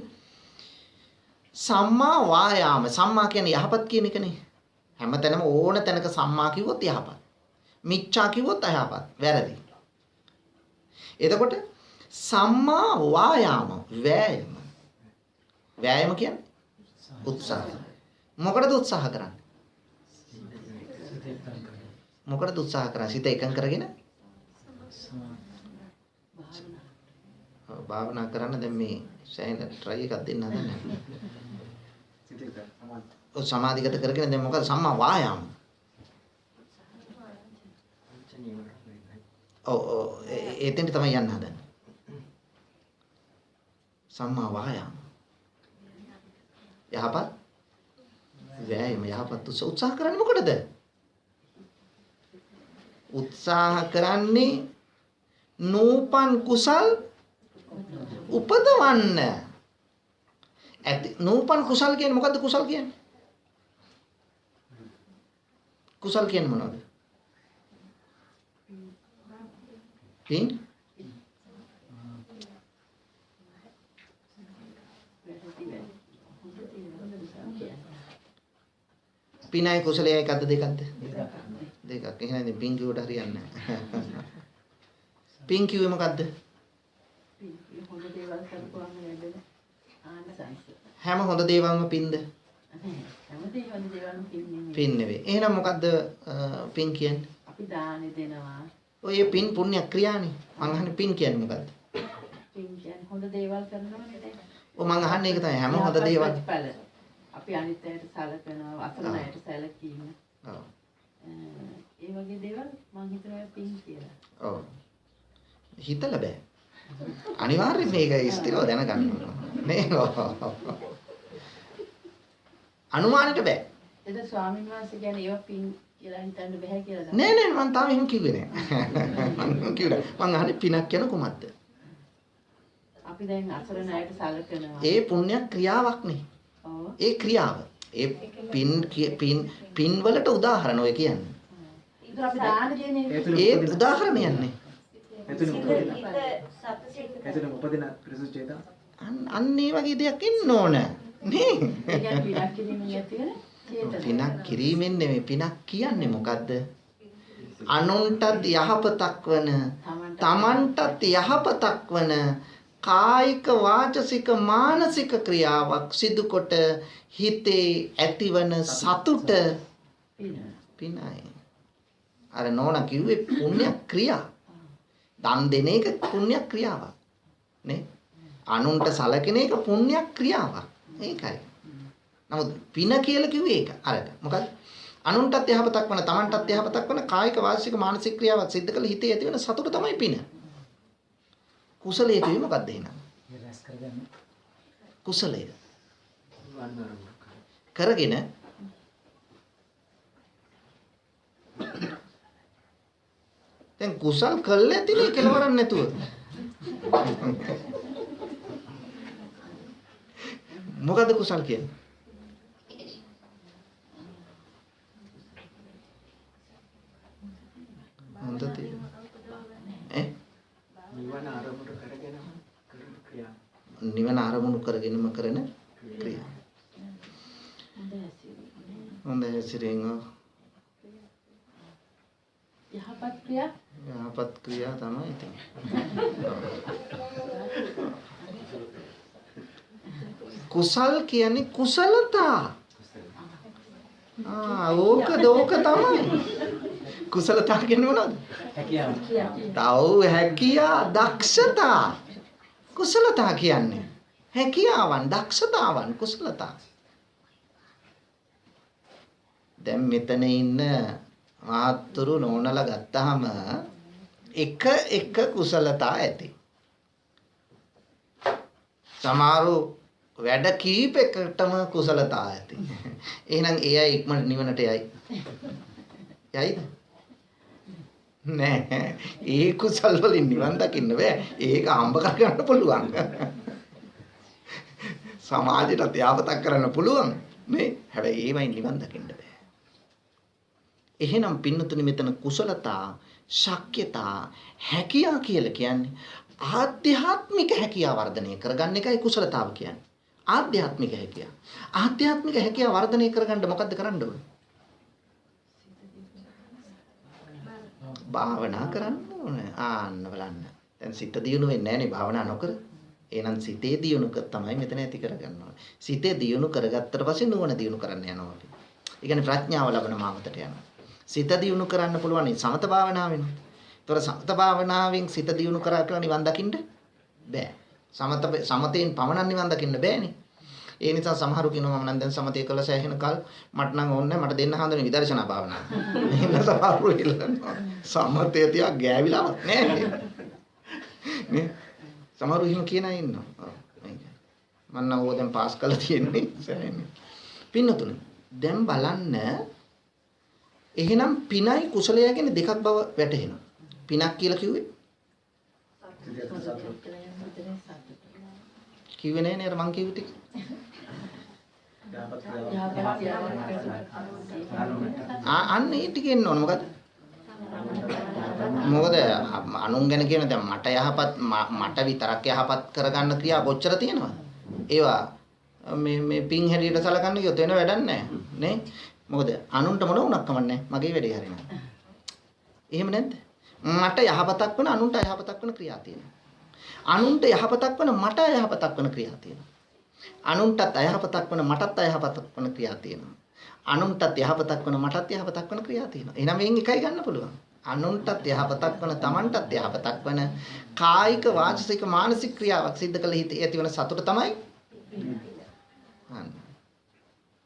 S1: සම්මා වායාම, සම්මා කියන්නේ යහපත් කියන එකනේ. හැමතැනම ඕන තැනක සම්මා කිව්වොත් යහපත්. මිච්ඡා කිව්වොත් අයහපත්. වැරදි. එතකොට සම්මා වායාම වෑයම. වෑයම කියන්නේ උත්සාහ. මොකටද උත්සාහ කරන්නේ? මොකටද උත්සාහ කරන්නේ? සිත එකඟ කරගෙන භාවනා කරන්න. දැන් මේ සෑහෙන try එකක් දෙන්න හදන්නේ. ඔය සමාධිගත කරගෙන දැන් මොකද සම්මා වායාම. ඔව් එතෙන්ට තමයි යන්න හදන්නේ. සම්මා වායාම. යහපත් වෑයම යහපත් උත්සාහ කරන්නේ මොකටද? උත්සාහ කරන්නේ නූපන් කුසල් උපදවන්න. ඇති නූපන් කුසල් කියන්නේ මොකද්ද කුසල් කියන්නේ? කුසල් කියන්නේ මොනවද? පින් පිනයි කුසලයයි එකක්ද දෙකක්ද? දෙකක්. එහෙනම් පින් කිව්වට හරියන්නේ නැහැ. පින් කිව්වේ මොකද්ද? හැම හොඳ දේවල්ම පින්ද? පින් නෙවෙයි. එහෙනම් මොකද්ද පින් කියන්නේ?
S2: අපි දානෙ දෙනවා.
S1: ඔය පින් පුණ්‍ය ක්‍රියානේ. මං අහන්නේ පින් කියන්නේ මොකද්ද?
S2: පින් කියන්නේ හොඳ දේවල් කරනවනේ දැන්.
S1: ඔව් මං අහන්නේ ඒක තමයි. හැම හොඳ දේවල්.
S2: අපි අනිත් අයට සැලකනවා, අසරණ අයට සැලකීම.
S1: ඔව්.
S2: ඒ වගේ දේවල් මං හිතනවා පින් කියලා.
S1: ඔව්. හිතලා බෑ. අනිවාර්යයෙන් මේක ස්ථිරව දැනගන්න ඕන. නේ? අනුමානෙට බෑ.
S2: එද ස්වාමීන් වහන්සේ කියන්නේ ඒවා පින් කියලා හිතන්න බෑ කියලා.
S1: නෑ මං තාම එහෙම කිව්වේ නෑ. මං අහන්නේ පිනක් කියන කොහොමද?
S2: අපි දැන් අසරණ අයට සැලකනවා.
S1: ඒ පුණ්‍ය ක්‍රියාවක් නේ.
S2: ඔව්.
S1: ඒ ක්‍රියාව. ඒ පින් වලට උදාහරණ ඔය කියන්නේ.
S2: ඒක අපි දාන දෙන්නේ.
S1: ඒ උදාහරණයන්නේ.
S3: එතන උපදින පිරිසුදු චේතන
S1: අන්න ඒ වගේ දෙයක් ඉන්න ඕන නේ.
S2: ඒ කියන්නේ පිනක් කිරීමෙන් ඇති වෙන චේතන.
S1: පිනක් කිරීමෙන් නෙමෙයි පිනක් කියන්නේ මොකද්ද? අනුන්ටත් යහපතක් වන තමන්ටත් යහපතක් වන කායික වාචසික මානසික ක්‍රියාවක් සිදුකොට හිතේ ඇතිවන සතුට පිනයි. අර නෝනා කිව්වේ පුණ්‍ය ක්‍රියා. දන් දෙන එක පුණ්‍ය ක්‍රියාවක් නේ. අනුන්ට සලකන එක පුණ්‍ය ක්‍රියාවක්. ඒකයි. නමුත් පින කියලා කිව්වේ ඒක. අරද මොකද? අනුන්ටත් යහපතක් වන තමන්ටත් යහපතක් වන කායික වාචික මානසික ක්‍රියාවක් සිද්ධ කළ හිතේ ඇතිවන සතුට තමයි පින. කුසලයේ කිව්වේ මොකද්ද එහෙනම්?
S3: රැස් කරගන්න
S1: කුසලයේ කරගෙන දැන් කුසල් කළා ඇතිනේ කෙලවරක් නැතුව. මොකද්ද කුසල් කියන්නේ? හොඳ තියෙනවා.
S3: නිවන ආරමුණු කරගෙනම කරන ක්‍රියා.
S1: නිවන ආරමුණු කරගෙනම කරන ක්‍රියා. හොඳ හැසිරීම.
S2: යහපත් ක්‍රියා.
S1: යහපත් ක්‍රියා තමයි ඉතින්. කුසල් කියන්නේ කුසලතා. ඕක තමයි. කුසලතා කියන්නේ මොනවද?
S3: හැකියාව.
S1: තව හැකියා දක්ෂතා. කුසලතා කියන්නේ හැකියාවන් දක්ෂතාවන් කුසලතා. දැන් මෙතන ඉන්න මහත්තුරු නෝනලා ගත්තාම එක කුසලතා ඇති. සමහරු වැඩ කීපයකටම කුසලතා ඇති. එහෙනම් ඒ අය ඉක්මනට නිවනට යයි. යයිද? නෑ. ඒ කුසල් වලින් නිවන් දකින්න බෑ. ඒක හම්බ කරගන්න පුළුවන්. සමාජයට ත්‍යාගයක් කරන්න පුළුවන් නේ. හැබැයි ඒවයින් නිවන් දකින්න බෑ. එහෙනම් පින්නතුනි මෙතන කුසලතා, ශක්්‍යතා, හැකියාව කියලා කියන්නේ ආධ්‍යාත්මික හැකියාව වර්ධනය කරගන්න එකයි කුසලතාව කියන්නේ. ආධ්‍යාත්මික හැකියාව. ආධ්‍යාත්මික හැකියාව වර්ධනය කරගන්න මොකද්ද කරන්න ඕනේ? භාවනා කරන්න ඕනේ. ආන්න බලන්න. දැන් සිත දියුණු වෙන්නේ නැහනේ භාවනා නොකර. එහෙනම් සිතේ දියුණුක තමයි මෙතන ඇති කරගන්න ඕනේ. සිතේ දියුණු කරගත්තට පස්සේ නුවණ දියුණු කරන්න යනවා අපි. ඒ කියන්නේ ප්‍රඥාව ලබන මාවතට යනවා. සිත දියුණු කරන්න පුළුවන් සමත භාවනාවෙන්. ඒතර සමත භාවනාවෙන් සිත දියුණු කරා කියලා නිවන් දකින්න බෑ. සමතෙන් පමණක් නිවන් දකින්න බෑනේ. ඒ නිසා සමහරු කියනවා මම නම් දැන් සමතය කළ සෑහෙන කල් මට නම් ඕනේ මට දෙන්න හඳුනේ විදර්ශනා භාවනාව. එහෙම සමහරු ඉල්ලනවා. සමතය තියා ගෑවිලාවත් නෑ. නේ? සමහරු එහෙම කියන අය ඉන්නවා. මම නම් ඕක දැන් පාස් කරලා තියෙන්නේ සෑහෙන. පින්නතුනේ දැන් බලන්න එහෙනම් පිනයි කුසලය කියන දෙකක් බව වැටහෙනවා. පිනක් කියලා කිව්වේ කිව්වේ නෑ නේද මං කිව්ව ටික. අන්න ඒ ටික එන්න ඕන. මොකද අනුන් ගැන කියන දැන් මට යහපත් මට විතරක් යහපත් කරගන්න ක්‍රියා කොච්චර තියෙනවද? ඒවා මේ පින් හැටියට සලකන්න කියොත් වෙන වැඩක් නෑ නේ. මොකද අනුන්ට මොන වුණක් කමන්නේ මගේ වැඩේ හරිනවා. එහෙම නැද්ද? මට යහපතක් වෙන අනුන්ට යහපතක් වෙන ක්‍රියා තියෙනවා. අනුන්ට යහපතක් වෙන මට යහපතක් වෙන ක්‍රියා තියෙනවා. අනුන්ටත් අයහපතක් වෙන මටත් අයහපතක් වෙන ක්‍රියා තියෙනවා. අනුන්ටත් යහපතක් වෙන මටත් යහපතක් වෙන ක්‍රියා තියෙනවා. එහෙනම් මේන් එකයි ගන්න පුළුවන්. අනුන්ටත් යහපතක් වෙන තමන්ටත් යහපතක් වෙන කායික වාචික මානසික ක්‍රියාවක් සිද්ධ කළ හිතේ ඇති වෙන සතුට තමයි.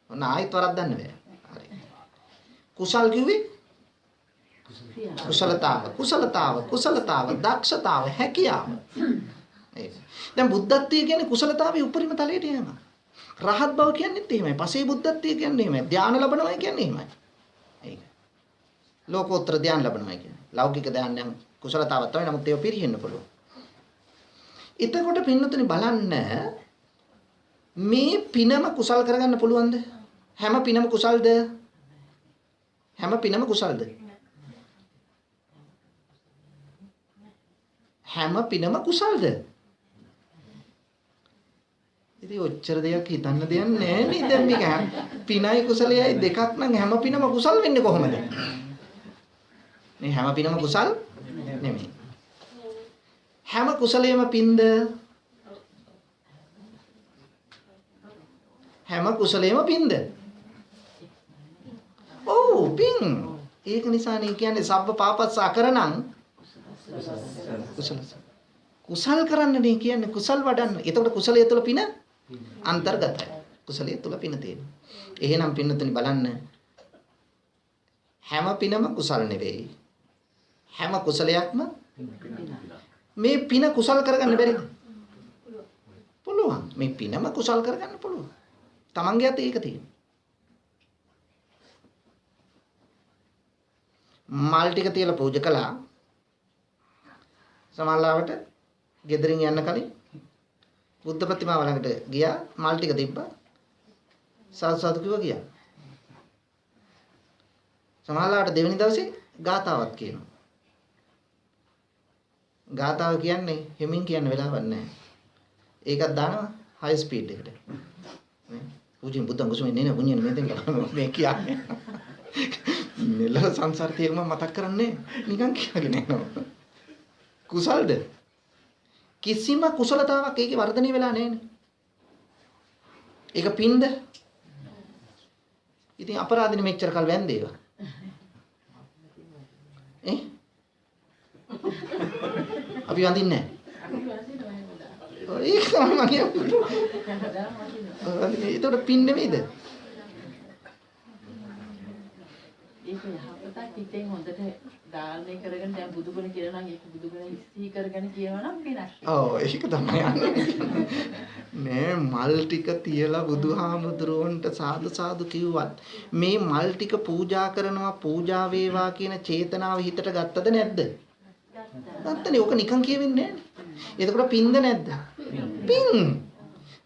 S1: ඔන්න ආයෙත් වරද්දන්න බෑ. හරි. කුසල් කිව්වේ කුසලතාව, දක්ෂතාව, හැකියාව. ඒක. දැන් බුද්ධත්වයේ කියන්නේ කුසලතාවේ උපරිම තලයට යනවා. රහත් බව කියන්නේත් එහෙමයි. පසේ බුද්ධත්වයේ කියන්නේ එහෙමයි. ධානය ලැබනවා කියන්නේ එහෙමයි. ඒක. ලෝකෝත්තර ධානය ලැබනවා කියන්නේ. ලෞකික ධානයන් කුසලතාවක් තමයි. නමුත් ඒක පිරිහෙන්න පුළුවන්. එතකොට පින්නතුනි බලන්න මේ පිනම කුසල් කරගන්න පුළුවන්ද? හැම පිනම කුසල්ද? හැම පිනම කුසල්ද? හැම පිනම කුසල්ද? ඉතින් ඔච්චර දෙයක් හිතන්න දෙයක් නැහැ නේ. දැන් මේක පිනයි කුසලයයි දෙකක් නම් හැම පිනම කුසල් වෙන්නේ කොහොමද? මේ හැම පිනම කුසල් නෙමෙයි. හැම කුසලයේම පින්ද? හැම කුසලයේම පින්ද? ඔව් පින්. ඒක නිසානේ කියන්නේ සබ්බ පාපස්ස අකරණං කුසල් කරන්න නේ කියන්නේ කුසල් වඩන්න. එතකොට කුසලයේ තුල පින අන්තර්ගතයි. කුසලයේ තුල පින තියෙනවා. එහෙනම් පින්නතුනි බලන්න හැම පිනම කුසල් නෙවෙයි. හැම කුසලයක්ම මේ පින කුසල් කරගන්න බැරිද? පුළුවන්. මේ පිනම කුසල් කරගන්න පුළුවන්. තමන්ගේ අතේ ඒක තියෙනවා. මල් ටික තියලා පූජා කළා. සමහරවිට ගෙදරින් යන්න කලින් බුද්ධ ප්‍රතිමාව ළඟට ගියා මල් ටික තිබ්බා. සාදු කිව්වා ගියා. සමහරවිට දෙවෙනි දවසේ ගාතාවක් කියනවා. ගාතාව කියන්නේ හිමින් කියන්න වෙලාවක් නැහැ. ඒකත් දානවා හයි ස්පීඩ් එකට. නේ? පූජින් බුද්ධං කුසුමේ නේ පුණ්‍යන මෙතෙන් මේ කියන්නේ. මෙලව සංසාර තේරුම මතක් කරන්නේ නිකන් කියලාගෙන යනවා. කුසල්ද? කිසිම කුසලතාවක් ඒකේ වර්ධනය වෙලා නැහැනේ. ඒක පින්ද? ඉතින් අපරාධිනේ මෙච්චර කල් වැන්දේ ඒවා. අපි වඳින්නේ නැහැ. ඒක තමයි මම කියන්නේ. ඒතකොට පින් නෙමෙයිද?
S2: ඒක යහපතක් හිතෙන් හොඳට ධාරණය කරගෙන දැන් බුදුගුණ කියලා නම් ඒක බුදුගුණ සිහි කරගෙන කියනවා නම් පිනක්.
S1: ඔව් ඒක තමයි යන්නේ. මේ මල් ටික තියලා බුදුහාමුදුරුවන්ට සාදු සාදු කිව්වත් මේ මල් ටික පූජා කරනවා පූජා වේවා කියන චේතනාව හිතට ගත්තද නැද්ද? ගත්තනේ. ඕක නිකන් කියවෙන්නේ නැහැ. එතකොට පින්ද නැද්ද? පින්.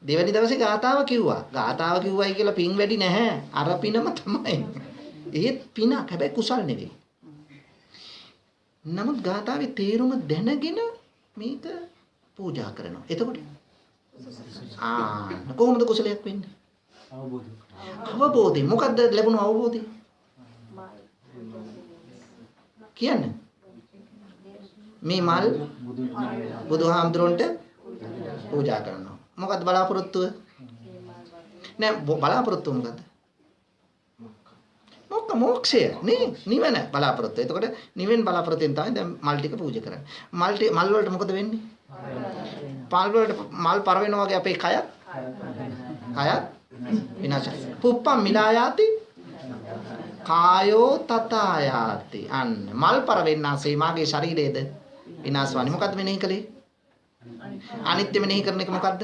S1: දෙවැනි දවසේ ගාතාව කිව්වා. ගාතාව කිව්වයි කියලා පින් වැඩි නැහැ. අර පිනම තමයි. ඒත් පිනක් හැබැයි කුසල් නෙවෙයි. නමුත් ගාථාවේ තේරුම දැනගෙන මේක පූජා කරනවා. එතකොට කොහොමද කුසලයක් වෙන්නේ? අවබෝධය. මොකද්ද ලැබුණු අවබෝධය? කියන්නේ මේ මල් බුදුහාමුදුරන්ට පූජා කරනවා. මොකද්ද බලාපොරොත්තුව? නෑ බලාපොරොත්තුව මොකද්ද? මොක්ෂය නේ නිවන බලාපොරොත්තු. එතකොට නිවෙන් බලාපොරොත්තුෙන් තමයි දැන් මල් ටික පූජා කරන්නේ. මල් වලට මොකද වෙන්නේ? මල් පර වෙනවා වගේ අපේ කයත් කයත් විනාශයි. පුප්පම් මිලායාති කායෝ තථායාති. අන්න මල් පර වෙන්නාසේ මාගේ ශරීරයේද විනාශ වන්නේ. මොකද්ද මෙනෙහි කළේ? අනිත්‍ය මෙනෙහි කරන එක මොකද්ද?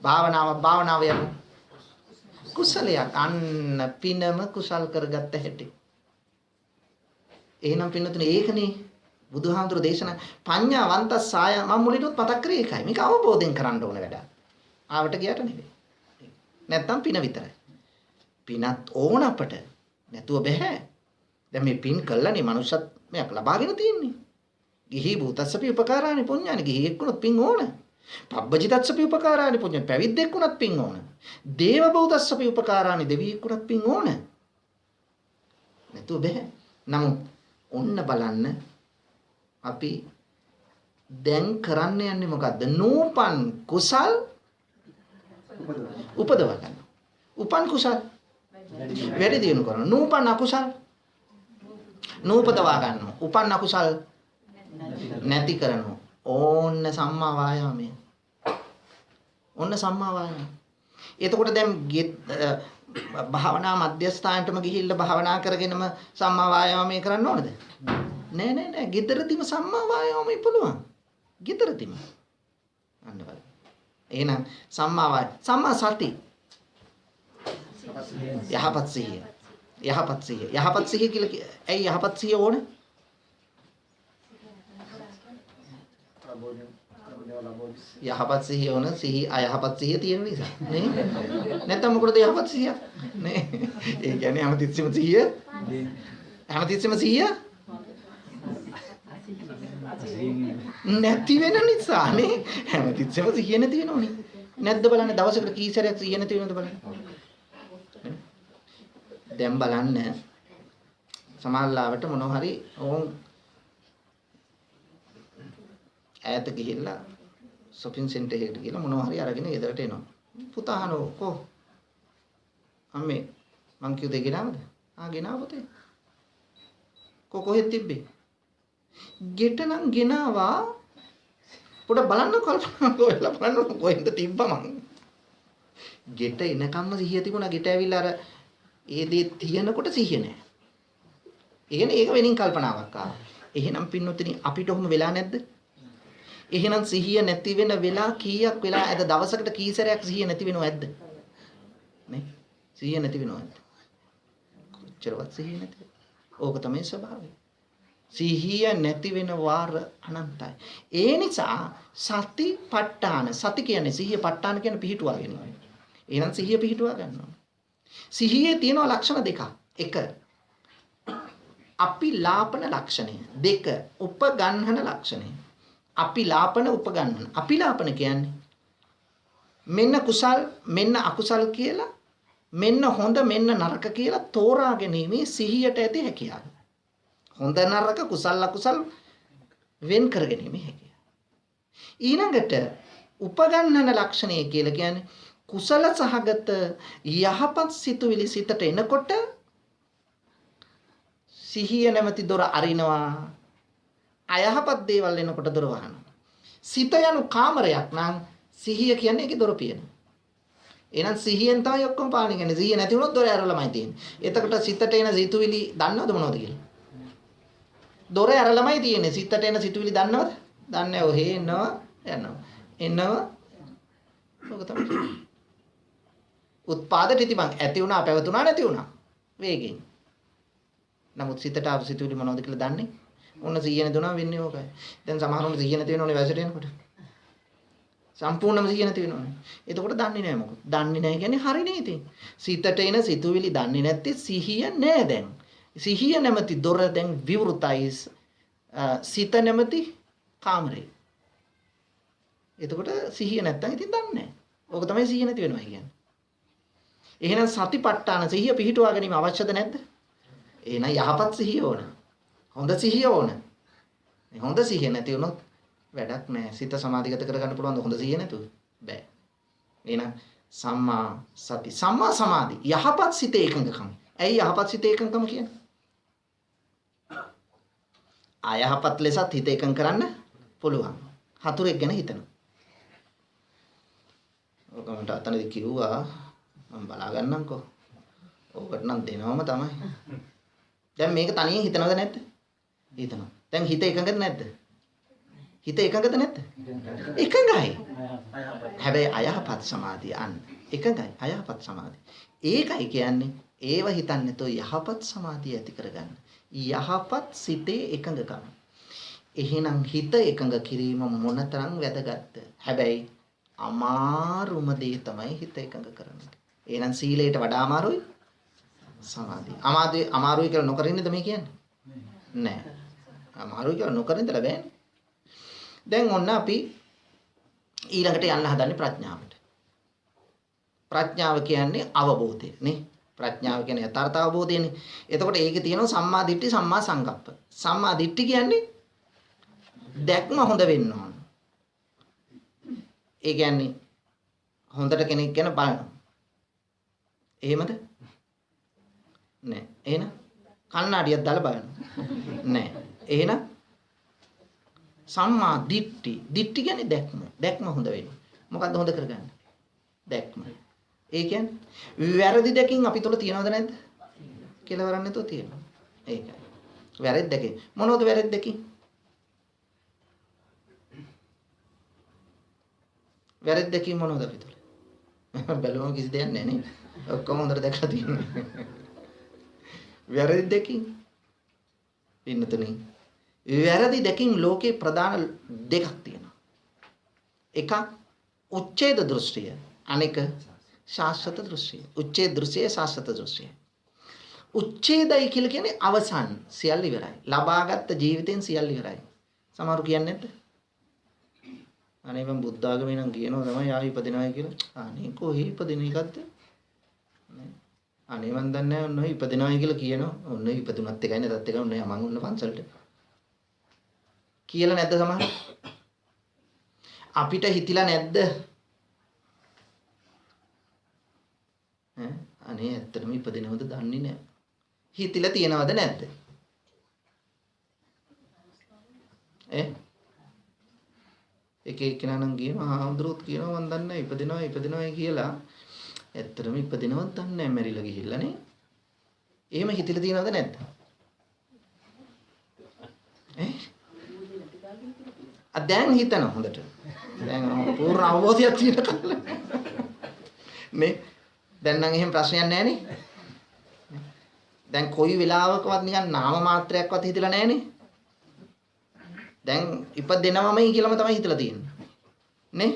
S1: භාවනාව යන කුසලයක්. අන්න පිනම කුසල් කරගත්ත හැටි. එහෙනම් පින්නතුනේ ඒකනේ බුදුහාමුදුරු දේශනා පඤ්ඤාවන්ත සාය මම මුලින්ම මතක් කරේ ඒකයි. මේක අවබෝධයෙන් කරන්න ඕන වැඩක්. ආවට ගියට නෙවෙයි. නැත්තම් පින විතරයි. පිනත් ඕන අපට. නැතුව බෑ. දැන් මේ පින් කළානේ මනුෂ්‍යත්වයක් ලබාගෙන තියෙන්නේ. ගිහි භූතස්සපි උපකාරානි පුඤ්ඤානි. ගිහියෙක් වුණොත් පින් ඕන. පබ්බජිතස්සපි උපකාරානි පුඤ්ඤානි. පැවිද්දෙක් වුණත් පින් ඕන. දේව භූතස්සපි උපකාරානි. දෙවියෙක් වුණත් පින් ඕන. නැතුව බෑ. නමුත් ඔන්න බලන්න අපි දැන් කරන්න යන්නේ මොකද්ද? නූපන් කුසල් උපදව ගන්න. උපන් කුසල් වැඩි දියුණු කරනවා. නූපන් අකුසල් නූපදවා ගන්නවා. උපන් අකුසල් නැති කරනවා. ඕන්න සම්මා වායාමය. ඔන්න සම්මා වායාමය. එතකොට දැන් භාවනා මධ්‍යස්ථානටම ගිහිල්ලා භාවනා කරගෙනම සම්මා වායාමය කරන්න ඕනද? නෑ. ගෙදරදීම සම්මා වායාමය පුළුවන්. ගෙදරදීම. අන්න බලන්න. එහෙනම් සම්මා සති. යහපත් සිහිය. යහපත් සිහිය කියලා ඇයි යහපත් සිහිය ඕනේ? යහපත් සිහිය ඕන අයහපත් සිහිය තියෙන නිසා නේ. නැත්නම් මොකටද යහපත් සිහිය? නේ. ඒ කියන්නේ හැමතිස්සෙම සිහිය නැති වෙන නිසා නේ. හැමතිස්සෙම සිහිය නැති වෙනෝනේ. නැද්ද බලන්න දවසකට කී සැරයක් සිහිය නැති වෙනවද බලන්න. දැන් බලන්න සමහරවිට මොනවා හරි ඕන් ඈත ගිහිල්ලා shopping center එකකට ගිහලා මොනවා හරි අරගෙන ගෙදරට එනවා. පුතා අහනවා කො අම්මේ මං කිව්ව දෙ ගෙනාවද? ගෙනාව පුතේ. කොහෙද තිබ්බේ? ගෙට නම් ගෙනාවා. පොඩ බලන්න කල්පනා කරලා බලන්න කොහෙන්ද තිබ්බා මං. ගෙට එනකම්ම සිහිය තිබුණා. ගෙට ඇවිල්ලා අර ඒ දේ තියෙනකොට සිහිය නැහැ. ඒක වෙනින් කල්පනාවක් ආවා. එහෙනම් පින්නොතනි අපිට ඔහොම වෙලා නැද්ද? එහෙනම් සිහිය නැති වෙන වෙලා කීයක් වෙලා ඇද දවසකට කී සැරයක් සිහිය නැති වෙනව ඇද්ද? නේ? සිහිය නැති වෙනව ඇද්ද? කොච්චරවත් සිහිය නැති. ඕක තමයි ස්වභාවය. සිහිය නැති වෙන වාර අනන්තයි. ඒ නිසා සතිපට්ඨාන සති කියන්නේ සිහිය ප ဋ ාණ කියන්නේ පිහිටුවා ගැනීම. එහෙනම් සිහිය පිහිටුවා ගන්නවා. සිහියේ තියෙන ලක්ෂණ දෙකක්. එක අපිලාපන ලක්ෂණය. දෙක උපගන්හන ලක්ෂණය. අපිලාපන උපගන්හන. අපිලාපන කියන්නේ මෙන්න කුසල් මෙන්න අකුසල් කියලා මෙන්න හොඳ මෙන්න නරක කියලා තෝරා ගැනීමේ සිහියට ඇති හැකියාව. හොඳ නරක කුසල් අකුසල් වෙන් කර ගැනීමේ හැකියාව. ඊළඟට උපගන්හන ලක්ෂණය කියලා කියන්නේ කුසල සහගත යහපත් සිතුවිලි සිතට එනකොට සිහිය නැමැති දොර අරිනවා. අයහපත් දේවල් එනකොට දොර වහනවා. සිත යනු කාමරයක් නම් සිහිය කියන්නේ ඒකේ දොර පියන. එහෙනම් සිහියෙන් තමයි ඔක්කොම පාලනය කරන්නේ. සිහිය නැති වුණොත් දොර ඇරලාමයි තියෙන්නේ. එතකොට සිතට එන සිතුවිලි දන්නවද මොනවද කියලා? දොර ඇරලාමයි තියෙන්නේ. සිතට එන සිතුවිලි දන්නවද? දන්නේ නැහැ. ඔහේ එනවා යනවා. ඔක තමයි. උත්පාද තිතිමං ඇති වුණා පැවතුණා නැති වුණා වේගෙන්. නමුත් සිතට ආව සිතුවිලි මොනවද කියලා දන්නේ? ඔන්න සිහිය නැතුණා වෙන්නේ ඕකයි. දැන් සමහරවල් සිහිය නැති වෙනෝනේ වැසට එනකොට. සම්පූර්ණයෙන්ම සිහිය නැති වෙනෝනේ. එතකොට දන්නේ නැහැ මොකද? දන්නේ නැහැ කියන්නේ හරි නේ ඉතින්. සිතට එන සිතුවිලි දන්නේ නැත්තේ සිහිය නෑ දැන්. සිහිය නැමැති දොර දැන් විවෘතයි. සිත නැමැති කාමරේ. එතකොට සිහිය නැත්තම් ඉතින් දන්නේ නැහැ. ඕක තමයි සිහිය නැති වෙනවා කියන්නේ. එහෙනම් සතිපට්ඨාන සිහිය පිහිටුවා ගැනීම අවශ්‍යද නැද්ද? එහෙනම් යහපත් සිහිය ඕන. හොඳ සිහිය ඕන. මේ හොඳ සිහිය නැති වුණොත් වැඩක් නැහැ. සිත සමාධිගත කරගන්න පුළුවන් හොඳ සිහිය නැතුව. බෑ. එහෙනම් සම්මා සති සම්මා සමාධි යහපත් සිතේ එකඟකම. ඇයි යහපත් සිතේ එකඟකම කියන්නේ? අයහපත් ලෙසත් හිත එකඟ කරන්න පුළුවන්. හතුරෙක් ගැන හිතනවා. ඔක මට අතනදී කිව්වා මම බලා ගන්නම්කෝ. ඕකට නම් දෙනවම තමයි. දැන් මේක තනියෙන් හිතනවද නැද්ද? හිතනවා. දැන් හිත එකඟද නැද්ද? හිත එකඟද නැද්ද? එකඟයි. හැබැයි අයහපත් සමාධිය අන්න එකඟයි. අයහපත් සමාධිය. ඒකයි කියන්නේ ඒව හිතන්නේ නැතෝ යහපත් සමාධිය ඇති කරගන්න. යහපත් සිතේ එකඟකම. එහෙනම් හිත එකඟ කිරීම මොනතරම් වැදගත්ද? හැබැයි අමාරුම දේ තමයි හිත එකඟ කරන්නේ. එහෙනම් සීලයට වඩා අමාරුයි සමාධිය. අමාරුයි කියලා නොකර ඉන්නද මේ කියන්නේ? නෑ. අමාරුයි කියලා නොකර ඉඳලා බෑනේ. දැන් ඔන්න අපි ඊළඟට යන්න හදන්නේ ප්‍රඥාවට. ප්‍රඥාව කියන්නේ අවබෝධය නේ. ප්‍රඥාව කියන්නේ යථාර්ථ අවබෝධයනේ. එතකොට ඒකේ තියෙනවා සම්මා දිට්ඨි සම්මා සංකප්ප. සම්මා දිට්ඨි කියන්නේ දැක්ම හොඳ වෙන්න ඕන. ඒ කියන්නේ හොඳට කෙනෙක් ගැන බලනවා. එහෙමද? නෑ. එහෙනම් කණ්ණාඩියක් දාලා බලනවා. නෑ. එහෙනම් සම්මා දිට්ඨි. දිට්ඨි කියන්නේ දැක්ම. දැක්ම හොඳ වෙන්න. මොකද්ද හොඳ කරගන්නේ? දැක්ම. ඒ කියන්නේ වැරදි දෙකින් අපි තුල තියනවද නැද්ද? කියලා වරන්නේ නැතුව තියෙනවා. ඒකයි. වැරදි දෙකින්. මොනවද වැරදි දෙකින්? වැරදි දෙකින් මොනවද අපි තුල? බැලුවම කිසි දෙයක් නැහැ නේ. ඔක්කොම හොඳට දැකලා තියෙනවා. වැරදි දෙකින් ඉන්නතුනේ. වැරදි දෙකින් ලෝකේ ප්‍රධාන දෙකක් තියෙනවා. එකක් උච්ඡේද දෘෂ්ටිය. අනෙක ශාස්ත්‍රත දෘෂ්ටිය. උච්ඡේද දෘෂ්ටිය ශාස්ත්‍රත දෘෂ්ටිය. උච්ඡේදයි කියලා කියන්නේ අවසන් සියල්ල ඉවරයි. ලබාගත් ජීවිතෙන් සියල්ල ඉවරයි. සමහරු කියන්නේ නැද්ද? අනේ මම බුද්ධ ආගමේ නම් කියනවා තමයි ආයි ඉපදිනවයි කියලා. අනේ කොහේ ඉපදින එකක්ද? අනේ මන් දන්නේ නැහැ ඔන්න ඉපදිනවයි කියලා කියනවා. ඔන්න ඉපදුනත් එකයි නැතත් එකයි ඔන්න මම ඔන්න පන්සලට. කියලා නැද්ද සමහර? අපිට හිතිලා නැද්ද? අනේ ඇත්තටම ඉපදිනවද දන්නේ නැහැ. හිතිලා තියනවද නැද්ද? එක එක්කෙනා නම් කියනවා ආම්ද්‍රෝත් කියනවා මන් දන්නේ ඉපදිනවා කියලා. ඇත්තටම ඉපදිනවද දන්නේ නැහැ මැරිලා ගිහිල්ලා නේ. එහෙම හිතිලා තියනවද නැද්ද? දැන් හිතන හොඳට. දැන් පූර්ණ අවබෝධයක් තියෙන කාලේ. නේ දැන් නම් එහෙම ප්‍රශ්නයක් නැහැ නේ. දැන් කොයි වෙලාවකවත් නිකන් නාම මාත්‍රයක්වත් හිතලා නැහැ නේ. දැන් ඉපදෙනවමයි කියලාම තමයි හිතලා තියෙන්නේ. නේ?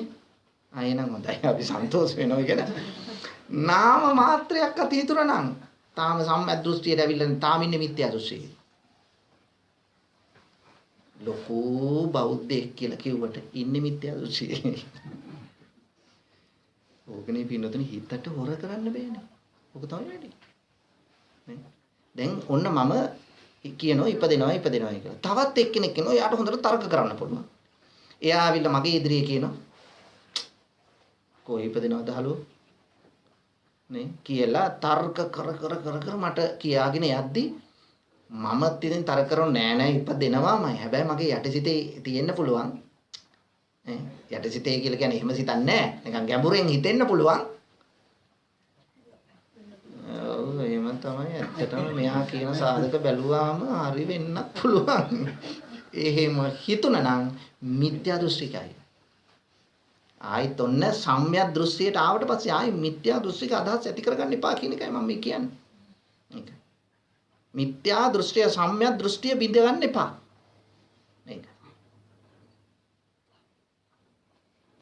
S1: එහෙනම් හොඳයි. අපි සන්තෝෂ වෙනවා කියන. නාම මාත්‍රයක්වත් හිතුණා නම් තාම සම්මත දෘෂ්ටියට ඇවිල්ලා තාම ඉන්නේ මිත්‍යා දෘෂ්ටියේ. ලොකු බෞද්ධයෙක් කියලා කිව්වට ඉන්නේ මිත්‍යා දෘෂ්ටියේ. ඕකනේ පින්නතුනි හිතට හොර කරන්න බෑනේ. ඕක තමයි වැඩි. නේ? දැන් ඔන්න මම කියනවා ඉපදෙනවා කියලා. තවත් එක්කෙනෙක් කියනවා යාට හොඳට තර්ක කරන්න පුළුවන්. එයා ආවිල්ලා මගේ ඉදිරියේ කියනවා කොහේ ඉපදෙනවද හලෝ? නේ කියලා තර්ක කර මට කියාගෙන යද්දි මමත් ඉතින් තර්ක කරන්නේ නෑ ඉපදෙනවාමයි. හැබැයි මගේ යටිසිතේ තියෙන්න පුළුවන්. යටිසිතේ කියලා කියන්නේ එහෙම සිතන්නේ නෑ. නිකන් ගැඹුරෙන් හිතෙන්න පුළුවන්. එහෙම තමයි ඇත්තටම මෙයා කියන සාධක බැලුවාම හරි වෙන්නත් පුළුවන්. එහෙම හිතුණනම් මිත්‍යා දෘෂ්ටිකයි. ආයිත් ඔන්න සම්‍යක් දෘෂ්ටියට ආවට පස්සේ ආයි මිත්‍යා දෘෂ්ටික අදහස් ඇති කරගන්න එපා කියන එකයි මම කියන්නේ. මේක. මිත්‍යා දෘෂ්ටිය සම්‍යක් දෘෂ්ටිය බිඳ ගන්න එපා. මේක.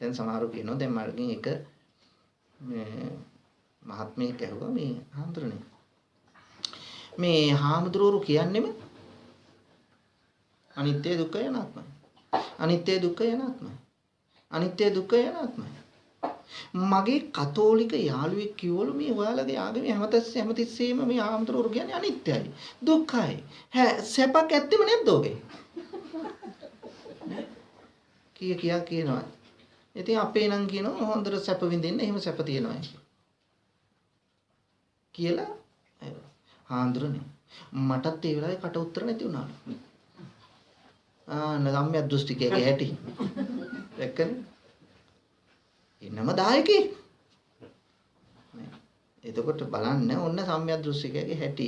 S1: දැන් සමහරව කියනවා දැන් මර්ගින් එක මේ මහත්මයෙක් ඇහුවා මේ හාමුදුරනේ මේ හාමුදුරුවෝ කියන්නේම අනිත්‍ය දුක්ඛ අනාත්මයි. අනිත්‍ය දුක්ඛ අනාත්මයි. අනිත්‍ය දුක්ඛ අනාත්මයි. මගේ කතෝලික යාළුවෙක් කිව්වලු මේ ඔයාලගේ ආගමේ හැමතිස්සෙම මේ හාමුදුරුවෝ කියන්නේ අනිත්‍යයි දුක්ඛයි. සැපක් ඇත්තෙම නැද්ද ඔගේ? කියා කියනවා. ඉතින් අපේ නම් කියනවා හොඳට සැප විඳින්න එහෙම සැප තියෙනවා කියලා. හාමුදුරනේ මටත් ඒ වෙලාවේ කට උතර නැති වුණාලු. නගම්ම්‍ය දෘෂ්ටිකයේ හැටි. එක්කනේ. එන්නම දායකේ එතකොට බලන්න ඔන්න සම්‍යක් දෘෂ්ටිකයේ හැටි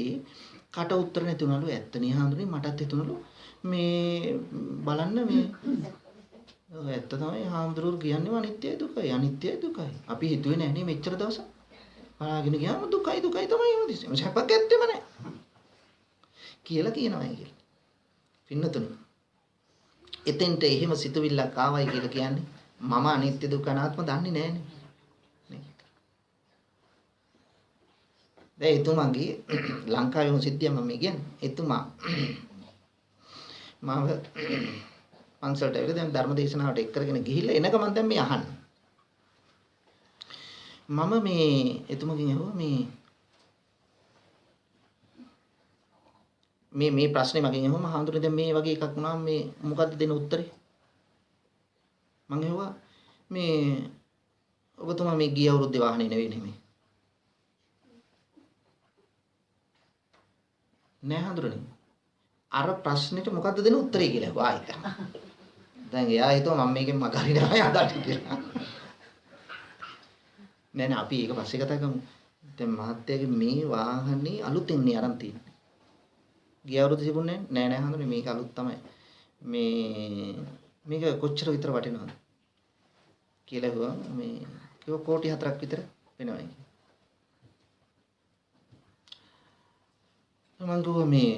S1: කට උත්තර නැතුණලු ඇත්තනේ හඳුනේ මටත් හිතුණලු මේ බලන්න මේ ඇත්ත තමයි හාමුදුරුවෝ කියන්නේ අනිත්‍යයි දුකයි අනිත්‍යයි දුකයි. අපි හිතුවේ නෑනේ මෙච්චර දවස. බලාගෙන ගියාම දුකයි දුකයි තමයි එන්නේ. සැපක් ඇත්තෙම නෑ. කියලා කියනවා කියලා. පින්නතුනි. එතෙන්ට එහෙම සිතුවිල්ලක් ආවයි කියලා කියන්නේ මම අනිත්‍ය දුක්ඛ අනාත්ම දන්නේ නෑනේ. දැන් එතුමාගේ ලංකාවේම සිද්ධිය මම කියන්නේ. එතුමා මාව පන්සලට ඇවිල්ලා දැන් ධර්ම දේශනාවට එක් කරගෙන ගිහිල්ලා එන ගමන් දැන් මේ අහන්න. මම මේ එතුමගෙන් අහුවා මේ ප්‍රශ්නේ මගෙන් අහුවම හාමුදුරනේ දැන් මේ වගේ එකක් වුණාම මේ මොකද්ද දෙන උත්තරේ? මම අහුවා මේ ඔබතුමා මේ ගිය අවුරුද්දේ වාහනේ නෙමෙයි. නෑ හාමුදුරනේ. අර ප්‍රශ්නෙට මොකද්ද දෙන උත්තරේ කියලා අහුවා ආයෙත්. දැන් එයා හිතුවා මම මේකෙන් මග හරිනවා යදාට කියලා. නෑ අපි ඒක පස්සේ කතා කරමු. දැන් මහත්තයාගේ මේ වාහනේ අලුතින් නේ අරන් තියෙන්නේ. ගිය අවුරුද්ද තිබුණේ නෑ හඳුනේ මේක අලුත් තමයි. මේක කොච්චර විතර වටිනවද කියලා හුවා මේ කිව්ව කෝටි 4ක් විතර වෙනවා කියලා. මම කිව්වා මේ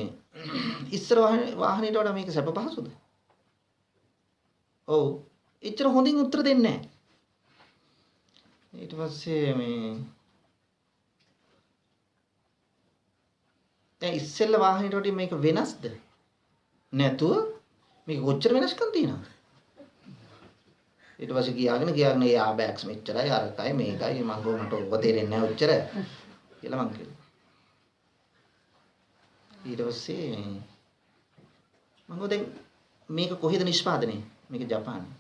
S1: ඉස්සර වාහනේට වඩා මේක සැප පහසුද? ඔව්. එච්චර හොඳින් උත්තර දෙන්නේ නැහැ. ඊට පස්සේ මේ දැන් ඉස්සෙල්ලා වාහනේට වඩා මේක වෙනස්ද? නැතුව මේක කොච්චර වෙනස්කම් තියෙනවද? ඊට පස්සේ ගියාගෙන එයා බෑග්ස් මෙච්චරයි අරකයි මේකයි මම ගොනට ඔබ තේරෙන්නේ නැහැ ඔච්චර කියලා මං කිව්වා. ඊට පස්සේ මම දැන් මේක කොහෙද නිෂ්පාදනය? මේක ජපානයේ.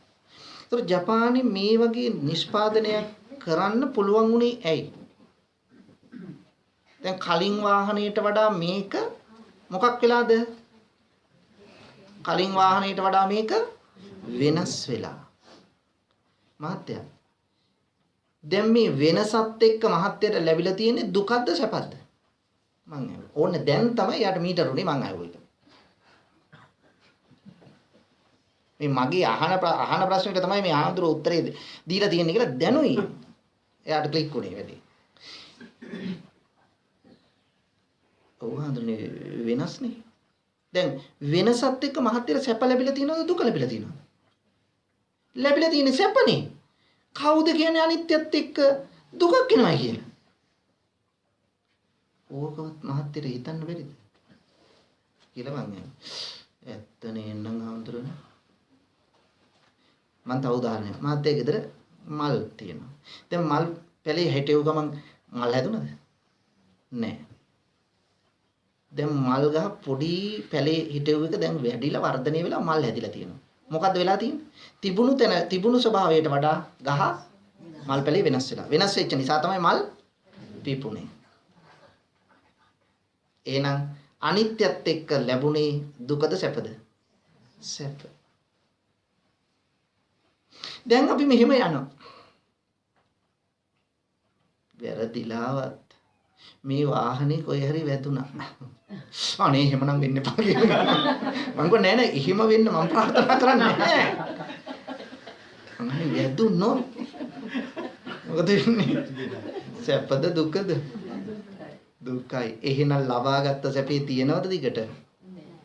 S1: ඒතර ජපානයේ මේ වගේ නිෂ්පාදනයක් කරන්න පුළුවන් උනේ ඇයි? දැන් කලින් වාහනයට වඩා මේක මොකක් වෙලාද? කලින් වාහනයට වඩා මේක වෙනස් වෙලා. මහත්තයා දැන් මේ වෙනසත් එක්ක මහත්තයට ලැබිලා තියෙන්නේ දුකක්ද සැපක්ද? මං අහුවා. ඕනේ දැන් තමයි යාට මීටර උනේ මං අහුවා. මේ මගේ අහන ප්‍රශ්නෙට තමයි මේ ආන්දර උත්තරේ දීලා තියෙන්නේ කියලා දැනුයි. එයාට ක්ලික් වුණේ වැඩි. ඔව් හඳුනේ වෙනස්නේ. දැන් වෙනසත් එක්ක මහත්තයට සැප ලැබිලා තියෙනවද දුක ලැබිලා තියෙනවද? ලැබිලා තියෙන්නේ සැපනේ. කවුද කියන්නේ අනිත්‍යත් එක්ක දුකක් එනවා කියලා? ඕකවත් මහත්තයට හිතන්න බැරිද? කියලා මං ඇත්තනේ නං හඳුරන්නේ. මම තව උදාහරණයක්. මහත්තයා ගෙදර මල් තියෙනවා. දැන් මල් පැලේ හැටෙව ගමන් මල් හැදුනද? නෑ. දැන් මල් ගහ පොඩි පැලේ හිටෙව එක දැන් වැඩිලා වර්ධනය වෙලා මල් හැදිලා තියෙනවා. මොකද්ද වෙලා තියෙන්නේ? තිබුණු ස්වභාවයට වඩා ගහ මල් පැලේ වෙනස් වෙලා. වෙනස් වෙච්ච නිසා තමයි මල් පිපුණේ. එහෙනම් අනිත්‍යත් එක්ක ලැබුණේ දුකද සැපද? සැප. දැන් අපි මෙහෙම යනවා. වැරදිලාවත් මේ වාහනේ කොහේ හරි වැදුනා. අනේ එහෙමනම් වෙන්න එපා කියලා. මං කිව්වා නෑ එහෙම වෙන්න මම ප්‍රාර්ථනා කරන්නේ නෑ. අනේ වැදුනොත් මොකද වෙන්නේ? සැපද දුකද? දුකයි. එහෙනම් ලබාගත්ත සැපේ තියනවද දිගට?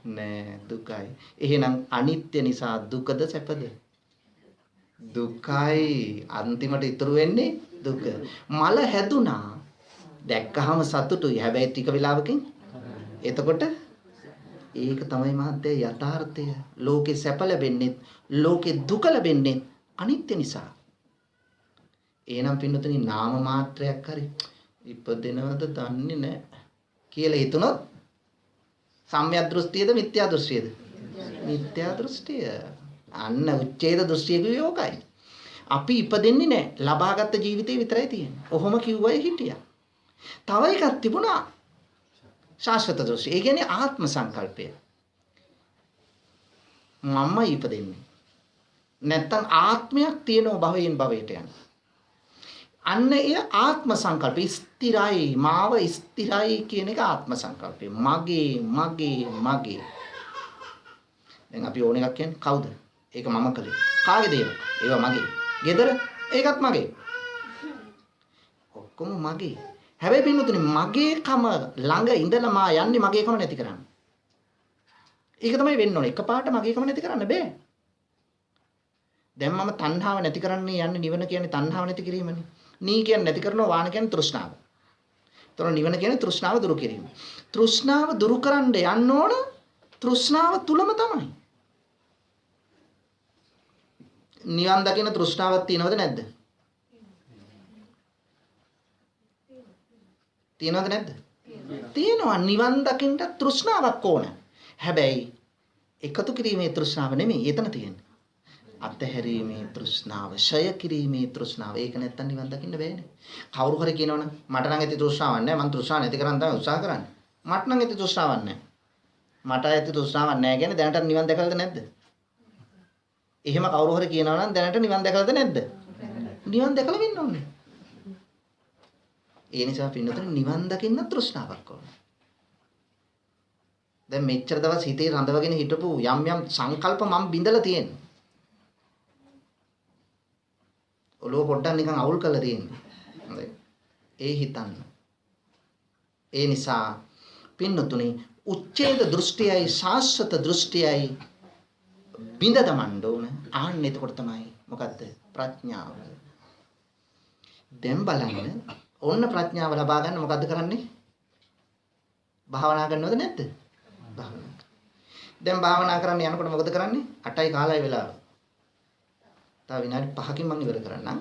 S1: නෑ දුකයි. එහෙනම් අනිත්‍ය නිසා දුකද සැපද? දුකයි. අන්තිමට ඉතුරු වෙන්නේ දුක. මල හැදුනා. දැක්කහම සතුටුයි. හැබැයි ටික වෙලාවකින් එතකොට ඒක තමයි මහත්තයා යථාර්ථය. ලෝකේ සැප ලැබෙන්නේ, ලෝකේ දුක ලැබෙන්නේ අනිත්‍ය නිසා. එහෙනම් පින්නතුනි නාම මාත්‍රයක් හරි ඉපදෙනවද දන්නේ නැහැ කියලා හිතුනොත් සම්‍යක් දෘෂ්ටියද මිත්‍යා දෘෂ්ටියද? මිත්‍යා දෘෂ්ටිය. අන්න උච්ඡේද දෘෂ්ටිය කියෝකයි. අපි ඉපදෙන්නේ නැහැ. ලබාගත් ජීවිතේ විතරයි තියෙන්නේ. ඔහොම කිව්වයි හිටියා. තව එකක් තිබුණා. ශාස්ත්‍රත දෘෂ්ටිය. ඒ කියන්නේ ආත්ම සංකල්පය. මම ඉපදෙන්නේ. නැත්තම් ආත්මයක් තියෙනව භවයෙන් භවයට යන. අන්න එය ආත්ම සංකල්ප. ස්ථිරයි මාව ස්ථිරයි කියන එක ආත්ම සංකල්පය. මගේ. දැන් අපි ඕන එකක් කියන්නේ කවුද? ඒක මම කළේ. කාගේද ඒක? ඒවා මගේ. ගෙදර ඒකත් මගේ. ඔක්කොම මගේ. හැබැයි පින්වතුනි මගේ කම ළඟ ඉඳලා මා යන්නේ මගේ කම නැති කරන්න. ඒක තමයි වෙන්න ඕනේ. එකපාරට මගේ කම නැති කරන්න බෑ. දැන් මම තණ්හාව නැති කරන්නේ යන්නේ නිවන කියන්නේ තණ්හාව නැති කිරීමනේ. නී කියන්නේ නැති කරනවා වාන කියන්නේ තෘෂ්ණාව. ඒතර නිවන කියන්නේ තෘෂ්ණාව දුරු කිරීම. තෘෂ්ණාව දුරු කරන්න යන්න ඕන තෘෂ්ණාව තුලම තමයි. නිවන් දකින්න තෘෂ්ණාවක් තියෙනවද නැද්ද? තියෙනවද නැද්ද? තියෙනවා. නිවන් දකින්න තෘෂ්ණාවක් ඕන. හැබැයි එකතු කිරීමේ තෘෂ්ණාව නෙමෙයි එතන තියෙන්නේ. අත්හැරීමේ තෘෂ්ණාව, ෂය කිරීමේ තෘෂ්ණාව. ඒක නැත්තම් නිවන් දකින්න බෑනේ. කවුරු හරි කියනවනම් මට නම් ඇති තෘෂ්ණාවක් නැහැ. මං තෘෂ්ණාව නැති කරන් තමයි උත්සාහ කරන්නේ. මට නම් ඇති තෘෂ්ණාවක් නැහැ. මට ඇති තෘෂ්ණාවක් නැහැ කියන්නේ දැනට නිවන් දැකලාද නැද්ද? එහෙම කවුරු හරි කියනවනම් දැනට නිවන් දැකලාද නැද්ද? නිවන් දැකලා වෙන්න ඕනේ. ඒ නිසා පින්නතුනේ නිවන් දකින්න තෘෂ්ණාවක් ඕන. දැන් මෙච්චර දවස් හිතේ රඳවගෙන හිටපු යම් සංකල්ප මම බිඳලා තියෙනවා. ඔළුව පොඩ්ඩක් නිකන් අවුල් කරලා තියෙනවා. හොඳයි. ඒ හිතන්න. ඒ නිසා පින්නතුනේ උච්ඡේද දෘෂ්ටියයි ශාස්ත්‍රත දෘෂ්ටියයි බිඳ දමන්න ඕන. ආන්න එතකොට තමයි මොකද්ද? ප්‍රඥාව. දැන් බලන්න ඔන්න ප්‍රඥාව ලබා ගන්න මොකද්ද කරන්නේ? භාවනා කරනවද නැද්ද? භාවනා. දැන් භාවනා කරන්න යනකොට මොකද කරන්නේ? 8යි කාලයි වෙලාව. තව විනාඩි 5කින් මම ඉවර කරන්නම්.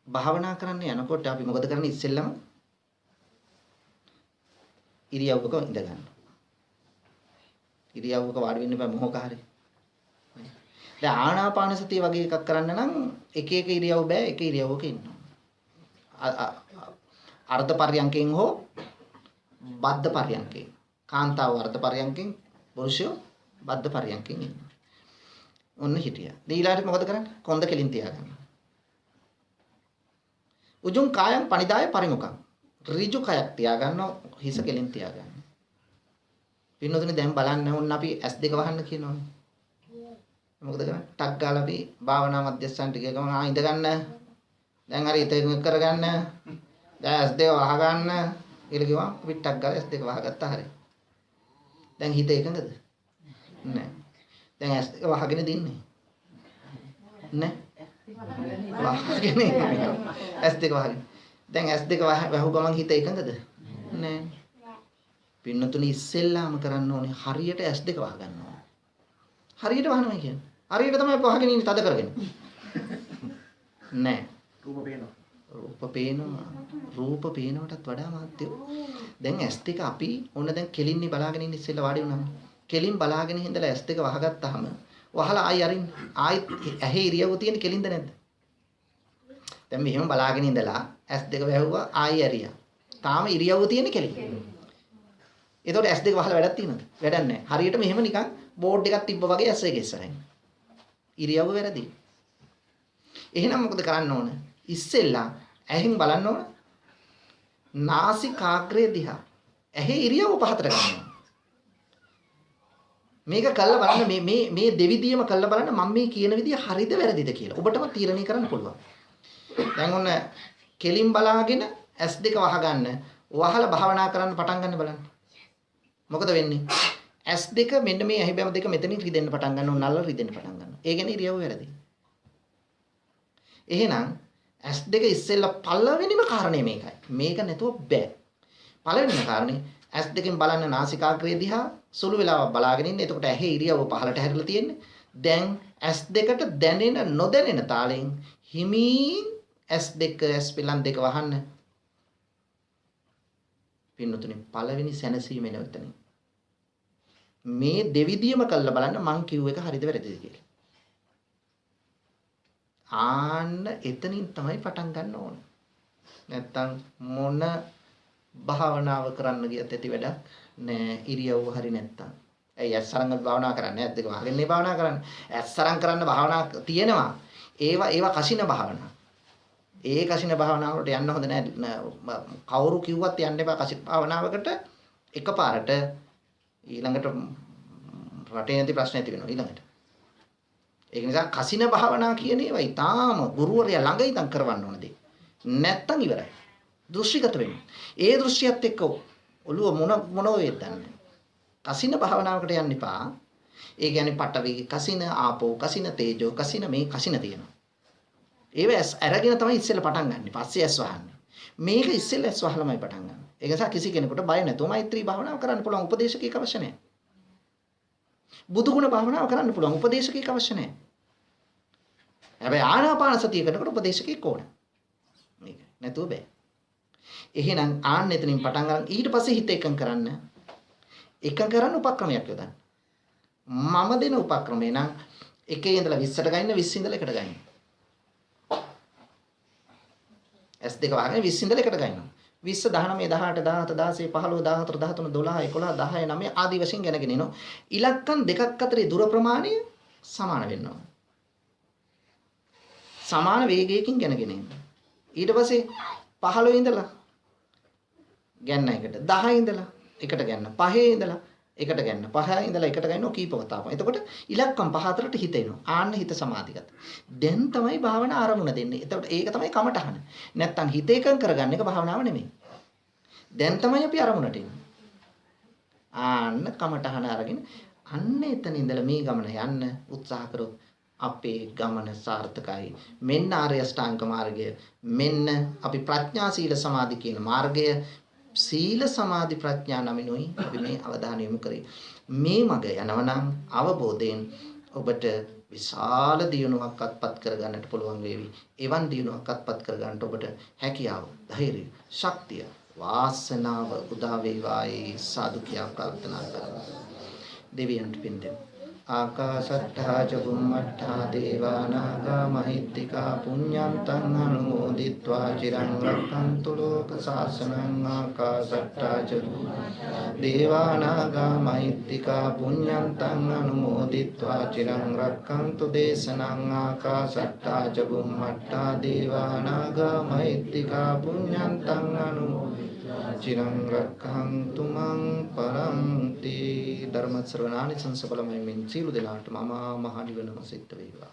S1: භාවනා කරන්න යනකොට අපි මොකද කරන්නේ? ඉස්සෙල්ලම ඉරියව්වක ඉඳ ගන්න. ඉරියව්වක වාඩි වෙන්න බෑ මොහොක හරි. දැන් ආනාපාන සතිය වගේ එකක් කරන්න නම් එක ඉරියව් බෑ එක ඉරියව්වක ඉන්න. අර්ධ පර්යංකෙන් හෝ බද්ධ පර්යංකෙන්. කාන්තාව අර්ධ පර්යංකෙන් පුරුෂයෝ බද්ධ පර්යංකෙන් ඉන්න. ඔන්න හිටියා. ඊළාට මොකද කරන්නේ? කොන්ද කෙලින් තියාගන්න. උජුං කායං පනිදාය පරිමුඛං. ඍජු කයක් තියාගන්න හිස කෙලින් තියාගන්න. පින්නතුනේ දැන් බලන්න ඕන අපි S2 වහන්න කියනවනේ. මොකද කරන්නේ? ටක් ගාලා අපි භාවනා මධ්‍යස්ථාන ටික ගමන් ඉඳ ගන්න. දැන් හරි හිත කරගන්න. දැන් S2 වහගන්න. ඊළ කිව්වා අපි ටක් ගාලා S2 වහගත්තා හරි. දැන් හිත එකඟද? නැහැ. දැන් S2 වහගෙන දින්නේ. නැහැ. වහගෙන S2 වහගෙන. දැන් S2 වහු ගමන් හිත එකඟද? නැහැ. පින්නතුනේ ඉස්සෙල්ලාම කරන්න ඕනේ හරියට S2 වහගන්න ඕනේ. හරියට වහනවා කියන්නේ. හරියට තමයි වහගෙන ඉන්නේ තද කරගෙන. නෑ.
S3: රූප පේනවා.
S1: රූප පේනවටත් වඩා මාත්‍යෝ. දැන් S2 අපි ඕන දැන් කෙලින්නේ බලාගෙන ඉන්න ඉස්සෙල්ලා වාඩි වුණාම. කෙලින් බලාගෙන ඉඳලා S2 වහගත්තාම වහලා ආයි අරින්න. ආයි ඇහි ඉරියව්ව තියෙන කෙලින්ද නැද්ද? දැන් මෙහෙම බලාගෙන ඉඳලා S2 වැහුවා ආයි ඇරියා. තාම ඉරියව්ව තියෙන කෙලින්. එතකොට S2 වහලා වැඩක් තියෙනවද? වැඩක් නැහැ. හරියට මෙහෙම නිකන් බෝඩ් එකක් තිබ්බ වගේ S1 ඉස්සරහින්. ඉරියව්ව වැරදි. එහෙනම් මොකද කරන්න ඕන? ඉස්සෙල්ලා ඇහෙන් බලන්න ඕන. නාසිකාග්‍රය දිහා. ඇහි ඉරියව්ව පහතට ගන්නවා. මේක කළා බලන්න මේ දෙවිදියම කළා බලන්න මම මේ කියන විදිය හරිද වැරදිද කියලා. ඔබටම තීරණය කරන්න පුළුවන්. දැන් ඔන්න කෙලින් බලාගෙන S2 වහගන්න. වහලා භාවනා කරන්න පටන් ගන්න බලන්න. මොකද වෙන්නේ? S2 මෙන්න මේ ඇහිබැම දෙක මෙතනින් රිදෙන්න පටන් ගන්නවා. නල්ල රිදෙන්න පටන් ගන්නවා. ඒ කියන්නේ ඉරියව්ව වැරදි. එහෙනම් S2 ඉස්සෙල්ලා පළවෙනිම කාරණේ මේකයි. මේක නැතුව බෑ. පළවෙනිම කාරණේ S2කින් බලන්න නාසිකාග්‍රය දිහා සුළු වෙලාවක් බලාගෙන ඉන්න. එතකොට ඇහි ඉරියව්ව පහළට හැරිලා තියෙන්නේ. දැන් S2කට දැනෙන නොදැනෙන තාලෙන් හිමින් S2 S පිලන් දෙක වහන්න. පින්නතුනේ පළවෙනි සැනසීම එන උතනින්. මේ දෙවිදියම කළා බලන්න මං කිව්ව එක හරිද වැරදිද කියලා. ආන්න එතනින් තමයි පටන් ගන්න ඕන. නැත්තම් මොන භාවනාව කරන්න ගියත් ඇති වැඩක් නෑ ඉරියව්ව හරි නැත්තම්. ඇයි ඇස්සරංග භාවනා කරන්නේ? ඇස් දෙක වහගෙන භාවනා කරන්නේ. ඇස්සරං කරන්න භාවනා තියෙනවා. ඒවා කසින භාවනා. ඒ කසින භාවනාව වලට යන්න හොඳ නැහැ. කවුරු කිව්වත් යන්න එපා කසින භාවනාවකට එකපාරට ඊළඟට රටේ නැති ප්‍රශ්න ඇති වෙනවා ඊළඟට. ඒක නිසා කසින භාවනා කියන ඒවා ඊටාම ගුරුවරයා ළඟ ඉඳන් කරවන්න ඕන දේ. නැත්තම් ඉවරයි. දෘෂ්ටිගත වෙනවා. ඒ දෘෂ්ටියත් එක්ක ඔළුව මොන වේද දන්නේ. කසින භාවනාවකට යන්න එපා. ඒ කියන්නේ පඨවි කසින, ආපෝ කසින, තේජෝ කසින මේ කසින තියෙනවා. ඒව අරගෙන තමයි ඉස්සෙල්ලා පටන් ගන්න. පස්සේ ඇස් වහන්නේ. මේක ඉස්සෙල්ලා ඇස් වහලාමයි පටන් ගන්න. ඒක නිසා කිසි කෙනෙකුට බය නැතුව මෛත්‍රී භාවනාව කරන්න පුළුවන් උපදේශකයෙක් අවශ්‍ය නැහැ. බුදු ගුණ භාවනාව කරන්න පුළුවන් උපදේශකයෙක් අවශ්‍ය නැහැ. හැබැයි ආනාපාන සතිය කරනකොට උපදේශකයෙක් ඕන. මේක නැතුව බෑ. එහෙනම් ආන්න එතනින් පටන් ගන්න ඊට පස්සේ හිත එකඟ කරන්න. එකඟ කරන්න උපක්‍රමයක් යොදන්න. මම දෙන උපක්‍රමේ නම් 1 ඉඳලා 20ට ගන්න 20 ඉඳලා 1ට ගන්න. S2 වහගෙන 20 ඉඳලා 1ට ගන්නවා. 20 19 18 17 16 15 14 13 14 15 11 12 9 ආදී වශයෙන් ගෙනගෙන එනවා. ඉලක්කම් දෙකක් අතරේ දුර ප්‍රමාණය සමාන වෙනවා. සමාන වේගයකින් ගෙනගෙන එනවා. ඊට පස්සේ 15 ඉඳලා ගන්න එකට 10 ඉඳලා එකට ගන්න 5 ඉඳලා එකට ගන්න 5 ඉඳලා එකට ගන්නවා කීප වතාවක්. එතකොට ඉලක්කම් 5 අතරට හිත එනවා. ආන්න හිත සමාධිගත. දැන් තමයි භාවනා ආරමුණ දෙන්නේ. එතකොට ඒක තමයි කමටහන. නැත්තම් හිත එකඟ කරගන්න එක භාවනාව නෙමෙයි. දැන් තමයි අපි ආරමුණට එන්නේ. ආන්න කමටහන අරගෙන අන්න එතන ඉඳලා මේ ගමන යන්න උත්සාහ කරොත් අපේ ගමන සාර්ථකයි. මෙන්න ආර්ය අෂ්ටාංග මාර්ගය. මෙන්න අපි ප්‍රඥා සීල සමාධි කියන මාර්ගය සීල සමාධි ප්‍රඥා නමිනුයි අපි මේ අවධානය යොමු කරේ. මේ මඟ යනවනම් අවබෝධයෙන් ඔබට විශාල දියුණුවක් අත්පත් කරගන්නට පුළුවන් වේවි. එවන් දියුණුවක් අත්පත් කරගන්නට ඔබට හැකියාව, ධෛර්යය, ශක්තිය, වාසනාව උදා වේවායි සාදු කියා ප්‍රාර්ථනා කරමු. දෙවියන්ට පින් දෙමු. ආකාශට්ඨා ච බුම්මට්ඨා දේවා නාග මහිත්‍තිකා පුඤ්ඤන්තං අනුමෝදිත්වා චිරං රක්ඛන්තු ලෝක ශාසනං. ආකාශට්ඨා ච දේවා නාග මහිත්‍තිකා පුඤ්ඤන්තං අනුමෝදිත්වා චිරං රක්ඛන්තු දේශනං. ආකාශට්ඨා ච බුම්මට්ඨා දේවා නාග මහිත්‍තිකා පුඤ්ඤන්තං අනුමෝදිත්වා චිරං රක්ඛන්තු මං පරන්ති. ධර්ම ශ්‍රවණානි සංසබලමයි මෙන් සීල දෙනාට මම මහ නිවනම සිද්ධ වේවා.